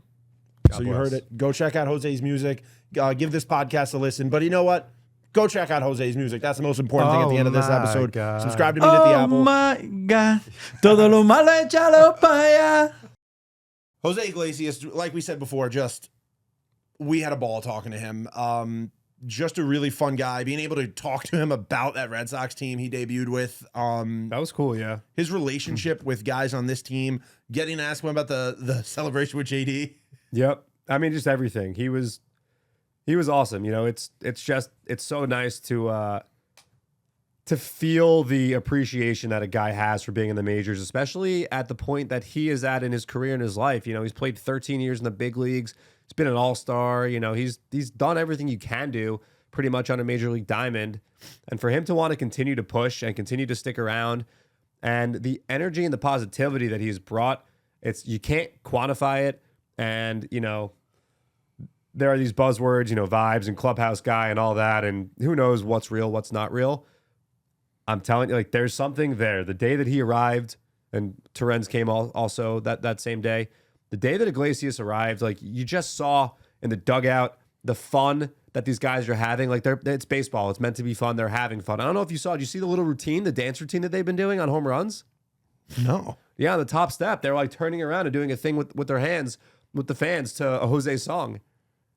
So you heard it. Go check out Jose's music. Give this podcast a listen. But you know what? Go check out Jose's music. That's the most important thing at the end of this episode. God. Subscribe to Meet at the Apple. Oh, my God. Todo lo malo échalo pa' allá. Jose Iglesias, like we said before, we had a ball talking to him. Just a really fun guy. Being able to talk to him about that Red Sox team he debuted with. That was cool, yeah. His relationship with guys on this team. Getting to ask him about the celebration with JD. Yep. I mean, just everything. He was awesome. You know, it's so nice to feel the appreciation that a guy has for being in the majors, especially at the point that he is at in his career and his life. You know, he's played 13 years in the big leagues. He's been an all-star. You know, he's done everything you can do pretty much on a major league diamond. And for him to want to continue to push and continue to stick around, and the energy and the positivity that he's brought, you can't quantify it. And, you know, there are these buzzwords, you know, vibes and clubhouse guy and all that, and who knows what's real, what's not real. I'm telling you, like, there's something there. The day that he arrived, and Torrens came also that same day, the day that Iglesias arrived, like, you just saw in the dugout the fun that these guys are having. Like, it's baseball. It's meant to be fun. They're having fun. I don't know if you saw, did you see the little routine, the dance routine that they've been doing on home runs? No. Yeah, on the top step, they're like turning around and doing a thing with their hands with the fans to a Jose song.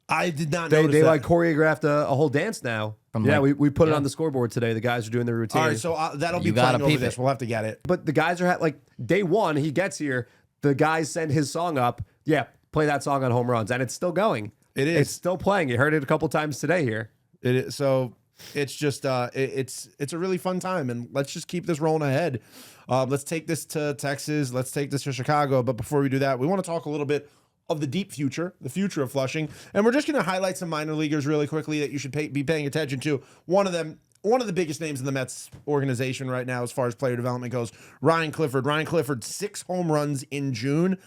I did not notice They that. like choreographed a whole dance now. We put it on the scoreboard today. The guys are doing their routine. All right, so that'll be You gotta playing over peep this. it. We'll have to get it. But the guys are like day one, he gets here, the guys send his song up. Yeah, play that song on home runs, and it's still going. It is. It's still playing. You heard it a couple times today here. It is, so it's just it's a really fun time, and let's just keep this rolling ahead. Let's take this to Texas. Let's take this to Chicago. But before we do that, we want to talk a little bit of the deep future, the future of Flushing, and we're just going to highlight some minor leaguers really quickly that you should be paying attention to. One of the biggest names in the Mets organization right now as far as player development goes, Ryan Clifford. Ryan Clifford, 6 home runs in June.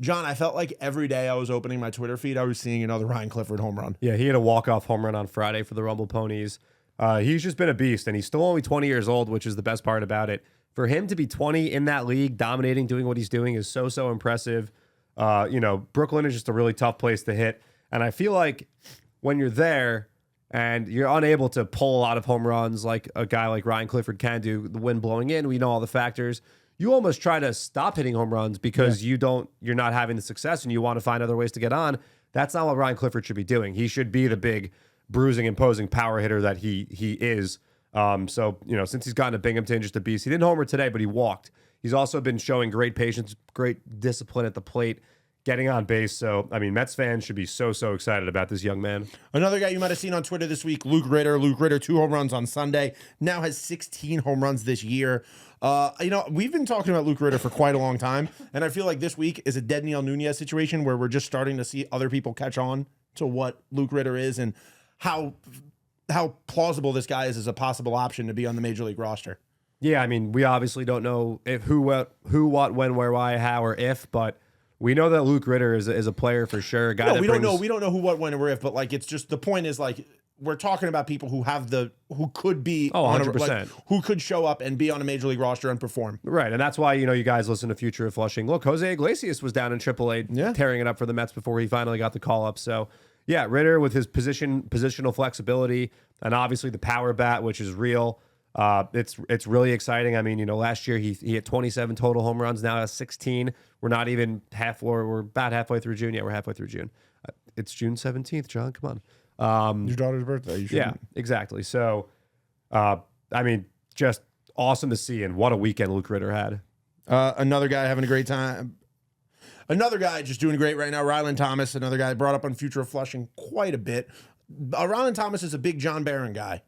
John, I felt like every day I was opening my Twitter feed, I was seeing another Ryan Clifford home run. Yeah, he had a walk-off home run on Friday for the Rumble Ponies. He's just been a beast, and he's still only 20 years old, which is the best part about it. For him to be 20 in that league, dominating, doing what he's doing is so impressive. You know, Brooklyn is just a really tough place to hit. And I feel like when you're there and you're unable to pull a lot of home runs like a guy like Ryan Clifford can do, the wind blowing in, we know all the factors, you almost try to stop hitting home runs because you're not having the success and you want to find other ways to get on. That's not what Ryan Clifford should be doing. He should be the big bruising, imposing power hitter that he is. So, you know, since he's gotten to Binghamton, just a beast. He didn't homer today, but he walked. He's also been showing great patience, great discipline at the plate, getting on base. So, I mean, Mets fans should be so excited about this young man. Another guy you might have seen on Twitter this week, Luke Ritter. Luke Ritter, 2 home runs on Sunday. Now has 16 home runs this year. We've been talking about Luke Ritter for quite a long time, and I feel like this week is a Dedniel Nunez situation where we're just starting to see other people catch on to what Luke Ritter is and how plausible this guy is as a possible option to be on the Major League roster. Yeah, I mean, we obviously don't know if who, what, when, where, why, how, or if, but we know that Luke Ritter is a player for sure. A guy No, that we don't know who, what, when, or where if, but like it's just the point is like we're talking about people who could be 100%. Who could show up and be on a Major League roster and perform. Right, and that's why, you guys listen to Future of Flushing. Look, Jose Iglesias was down in AAA tearing it up for the Mets before he finally got the call up. So, yeah, Ritter with his positional flexibility and obviously the power bat, which is real. It's really exciting. I mean, last year he hit 27 total home runs. Now has 16. We're not even we're about halfway through June. Yeah, we're halfway through June. It's June 17th, John. Come on. Your daughter's birthday. You yeah, exactly. So, I mean, just awesome to see, and what a weekend Luke Ritter had. Another guy having a great time. Another guy just doing great right now, Rylan Thomas. Another guy brought up on Future of Flushing quite a bit. Rylan Thomas is a big John Barron guy.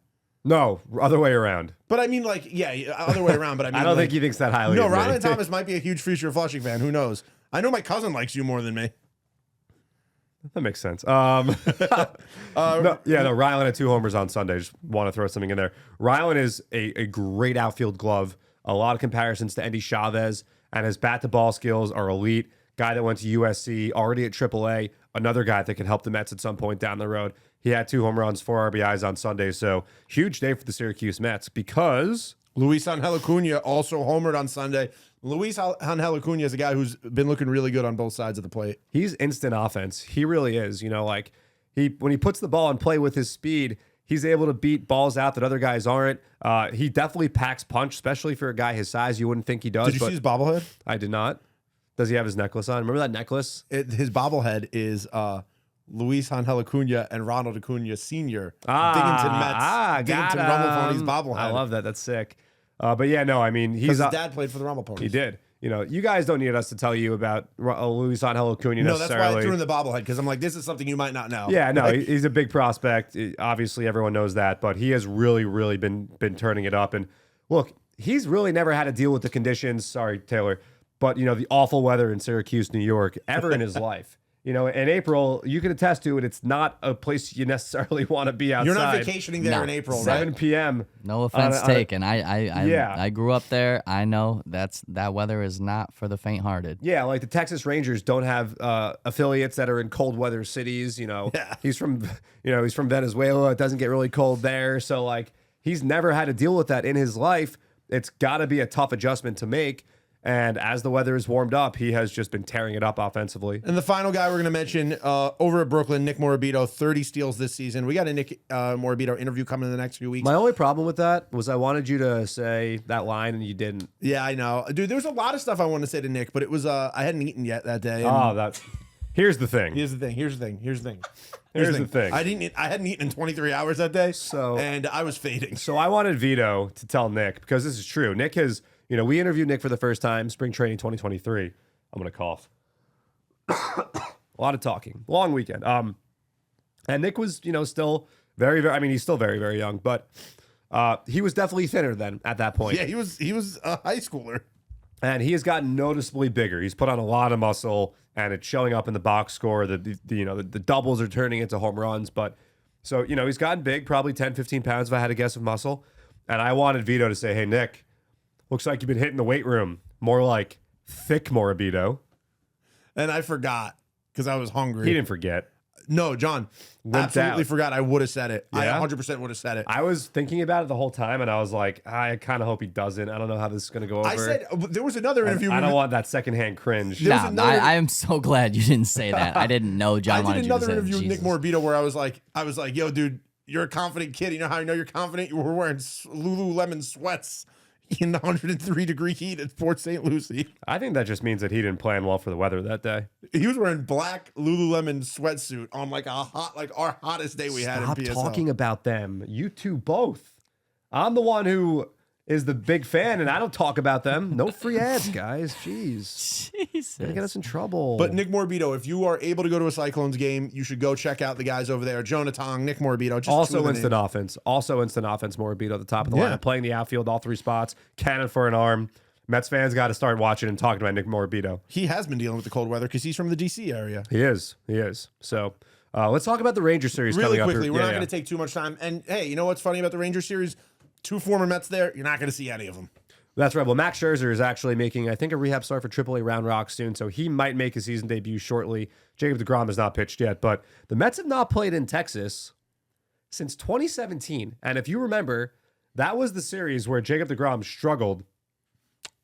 No, other way around. But I mean, other way around. But I mean, I don't think he thinks that highly. No, of me. Rylan Thomas might be a huge Future of Flushing fan. Who knows? I know my cousin likes you more than me. That makes sense. Rylan had 2 homers on Sunday. Just want to throw something in there. Rylan is a great outfield glove. A lot of comparisons to Andy Chavez, and his bat-to-ball skills are elite. Guy that went to USC, already at AAA. Another guy that can help the Mets at some point down the road. He had 2 home runs, 4 RBIs on Sunday. So huge day for the Syracuse Mets because Luis Angel Acuna also homered on Sunday. Luis Angel Acuna is a guy who's been looking really good on both sides of the plate. He's instant offense. He really is. When he puts the ball in play with his speed, he's able to beat balls out that other guys aren't. He definitely packs punch, especially for a guy his size. You wouldn't think he does. Did you see his bobblehead? I did not. Does he have his necklace on? Remember that necklace? His bobblehead is Luis Angel Acuna and Ronald Acuna Sr. Dingington Rumble Ponies bobblehead. I love that. That's sick. But yeah, no, I mean, his dad played for the Rumble Ponies. He did. You guys don't need us to tell you about Luis Angel Acuna necessarily. No, that's why I threw in the bobblehead, because I'm like, this is something you might not know. Yeah, no, he's a big prospect. Obviously, everyone knows that, but he has really been turning it up. And look, he's really never had to deal with the conditions. Sorry, Taylor. But, the awful weather in Syracuse, New York, ever in his life. In April, you can attest to it. It's not a place you necessarily want to be outside. You're not vacationing there in April, 7 right? p.m. No offense taken. I grew up there. I know that weather is not for the faint-hearted. Yeah, like the Texas Rangers don't have affiliates that are in cold weather cities. He's from Venezuela. It doesn't get really cold there. So he's never had to deal with that in his life. It's got to be a tough adjustment to make. And as the weather has warmed up, he has just been tearing it up offensively. And the final guy we're going to mention over at Brooklyn, Nick Morabito, 30 steals this season. We got a Nick Morabito interview coming in the next few weeks. My only problem with that was I wanted you to say that line and you didn't. Yeah, I know. Dude, there was a lot of stuff I wanted to say to Nick, but it was I hadn't eaten yet that day. Here's the thing. Here's the thing. I hadn't eaten in 23 hours that day, and I was fading. So I wanted Vito to tell Nick, because this is true. Nick has... we interviewed Nick for the first time, spring training 2023. I'm going to cough. A lot of talking. Long weekend. And Nick was, still very, very, I mean, he's still very, very young, but he was definitely thinner then at that point. Yeah, he was a high schooler. And he has gotten noticeably bigger. He's put on a lot of muscle, and it's showing up in the box score. The doubles are turning into home runs. But so, he's gotten big, probably 10, 15 pounds if I had a guess of muscle. And I wanted Vito to say, hey, Nick, looks like you've been hitting the weight room. More like thick Morabito. And I forgot because I was hungry. He didn't forget. No, John. Absolutely forgot. I would have said it. Yeah? I 100% would have said it. I was thinking about it the whole time, and I was like, I kind of hope he doesn't. I don't know how this is going to go over. I said, there was another interview. I don't want that secondhand cringe. I am so glad you didn't say that. I didn't know John wanted you to say I did another interview with Nick Morabito where I was like, yo, dude, you're a confident kid. You know how I know you're confident? You were wearing Lululemon sweats in the 103-degree heat at Port St. Lucie. I think that just means that he didn't plan well for the weather that day. He was wearing black Lululemon sweatsuit on our hottest day we had in PSL. Stop talking about them. You two both. I'm the one who is the big fan, and I don't talk about them. No free ads, guys. Jeez. Jesus. Gonna get us in trouble. But Nick Morbido, if you are able to go to a Cyclones game, you should go check out the guys over there. Jonah Tong, Nick Morbido. Just also instant offense. Also instant offense. Morbido at the top of the line. Playing the outfield, all 3 spots. Cannon for an arm. Mets fans got to start watching and talking about Nick Morbido. He has been dealing with the cold weather because he's from the D.C. area. He is. So let's talk about the Rangers series Really coming quickly. up. We're not going to take too much time. And hey, you know what's funny about the Rangers series? 2 former Mets there. You're not going to see any of them. That's right. Well, Max Scherzer is actually making, I think, a rehab start for AAA Round Rock soon, so he might make his season debut shortly. Jacob deGrom has not pitched yet, but the Mets have not played in Texas since 2017. And if you remember, that was the series where Jacob deGrom struggled.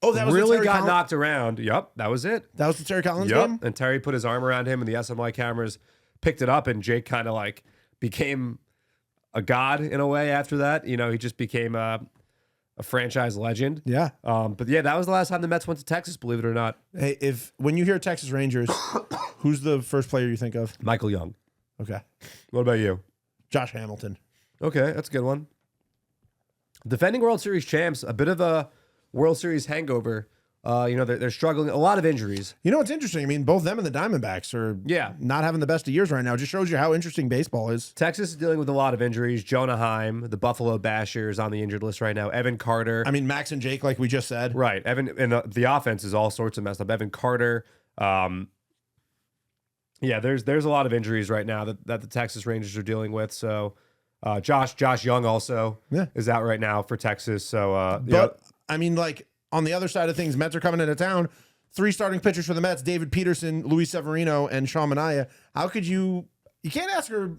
Oh, that was really the got knocked around. Yep, that was it. That was the Terry Collins game? And Terry put his arm around him, and the SNY cameras picked it up, and Jake kind of like became a god in a way after that. You know, he just became a franchise legend. Yeah. But yeah, that was the last time the Mets went to Texas, believe it or not. Hey, when you hear Texas Rangers, who's the first player you think of? Michael Young. Okay. What about you? Josh Hamilton. Okay, that's a good one. Defending World Series champs, a bit of a World Series hangover. They're struggling. A lot of injuries. You know what's interesting? I mean, both them and the Diamondbacks are not having the best of years right now. It just shows you how interesting baseball is. Texas is dealing with a lot of injuries. Jonah Heim, the Buffalo Basher, is on the injured list right now. Evan Carter. I mean, Max and Jake, like we just said. Right. Evan, and the offense is all sorts of messed up. Evan Carter. There's a lot of injuries right now that the Texas Rangers are dealing with. So Josh Young also is out right now for Texas. So I mean, like, on the other side of things, Mets are coming into town. 3 starting pitchers for the Mets: David Peterson, Luis Severino, and Sean Manaea. How could you can't ask her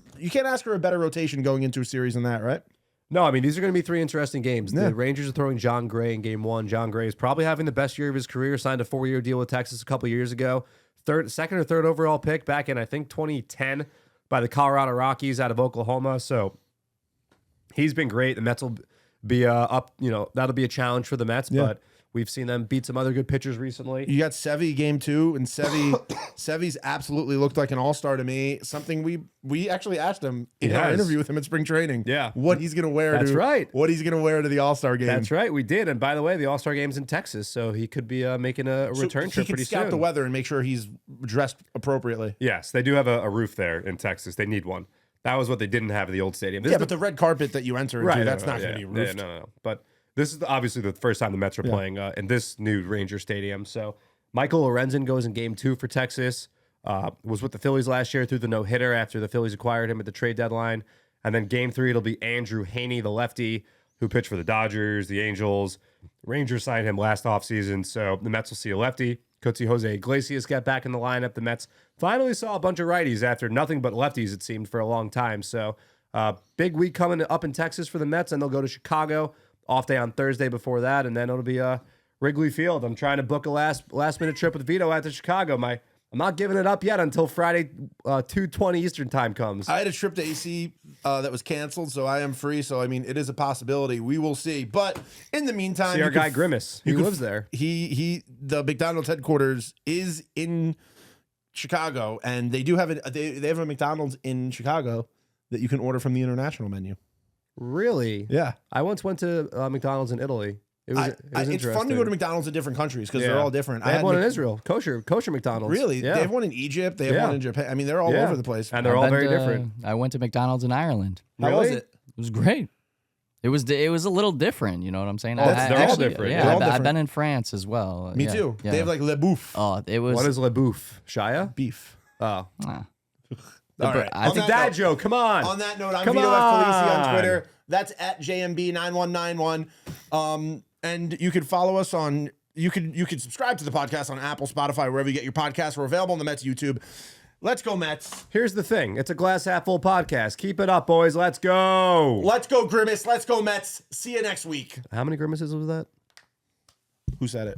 a better rotation going into a series than that, right? No, I mean, these are going to be 3 interesting games. The Rangers are throwing John Gray in game 1. John Gray is probably having the best year of his career. Signed a 4-year deal with Texas a couple years ago. Second or third overall pick back in, I think, 2010 by the Colorado Rockies out of Oklahoma. So he's been great. The Mets will be up. That'll be a challenge for the Mets, but we've seen them beat some other good pitchers recently. You got Sevy game 2, and Sevy's absolutely looked like an all-star to me. Something we actually asked him in our interview with him at spring training. Yeah, what he's gonna wear. That's right. What he's gonna wear to the All-Star game. That's right. We did. And by the way, the All-Star game's in Texas, so he could be making a return trip pretty soon. He can scout the weather and make sure he's dressed appropriately. Yes, they do have a roof there in Texas. They need one. That was what they didn't have at the old stadium. But the red carpet that you enter into, that's not going to be roofed. No. But this is obviously the first time the Mets are playing in this new Ranger Stadium. So Michael Lorenzen goes in game 2 for Texas. Was with the Phillies last year through the no-hitter after the Phillies acquired him at the trade deadline. And then game 3, it'll be Andrew Haney, the lefty, who pitched for the Dodgers, the Angels. Rangers signed him last offseason, so the Mets will see a lefty. Could see Jose Iglesias get back in the lineup. The Mets finally saw a bunch of righties after nothing but lefties, it seemed, for a long time. So big week coming up in Texas for the Mets, and they'll go to Chicago. Off day on Thursday before that, and then it'll be Wrigley Field. I'm trying to book a last minute trip with Vito out to Chicago. I'm not giving it up yet until Friday 2:20 Eastern time comes. I had a trip to AC that was canceled, so I am free. So I mean, it is a possibility. We will see. But in the meantime, see our guy Grimace. He lives there. The McDonald's headquarters is in Chicago, and they do have they have a McDonald's in Chicago that you can order from the international menu. Really? Yeah. I once went to McDonald's in Italy. It was it's fun to go to McDonald's in different countries because they're all different. They have one in Israel, kosher McDonald's. Really? Yeah. They have one in Egypt. They have one in Japan. I mean, they're all over the place. And they're all very different. I went to McDonald's in Ireland. How was it? It was great. It was a little different. You know what I'm saying? They're all different. Yeah, I've been in France as well. Me too. Yeah. They have like Le Bouffe. Oh, it was. What is Le Bouffe? Shia? Beef. Oh. All right. It's a dad joke. Come on. On that note, I'm Vito F. Khaleesi on Twitter. That's at JMB9191. And you can follow us on. You could subscribe to the podcast on Apple, Spotify, wherever you get your podcasts. We're available on the Mets YouTube. Let's go, Mets. Here's the thing. It's a glass half full podcast. Keep it up, boys. Let's go. Let's go, Grimace. Let's go, Mets. See you next week. How many grimaces was that? Who said it?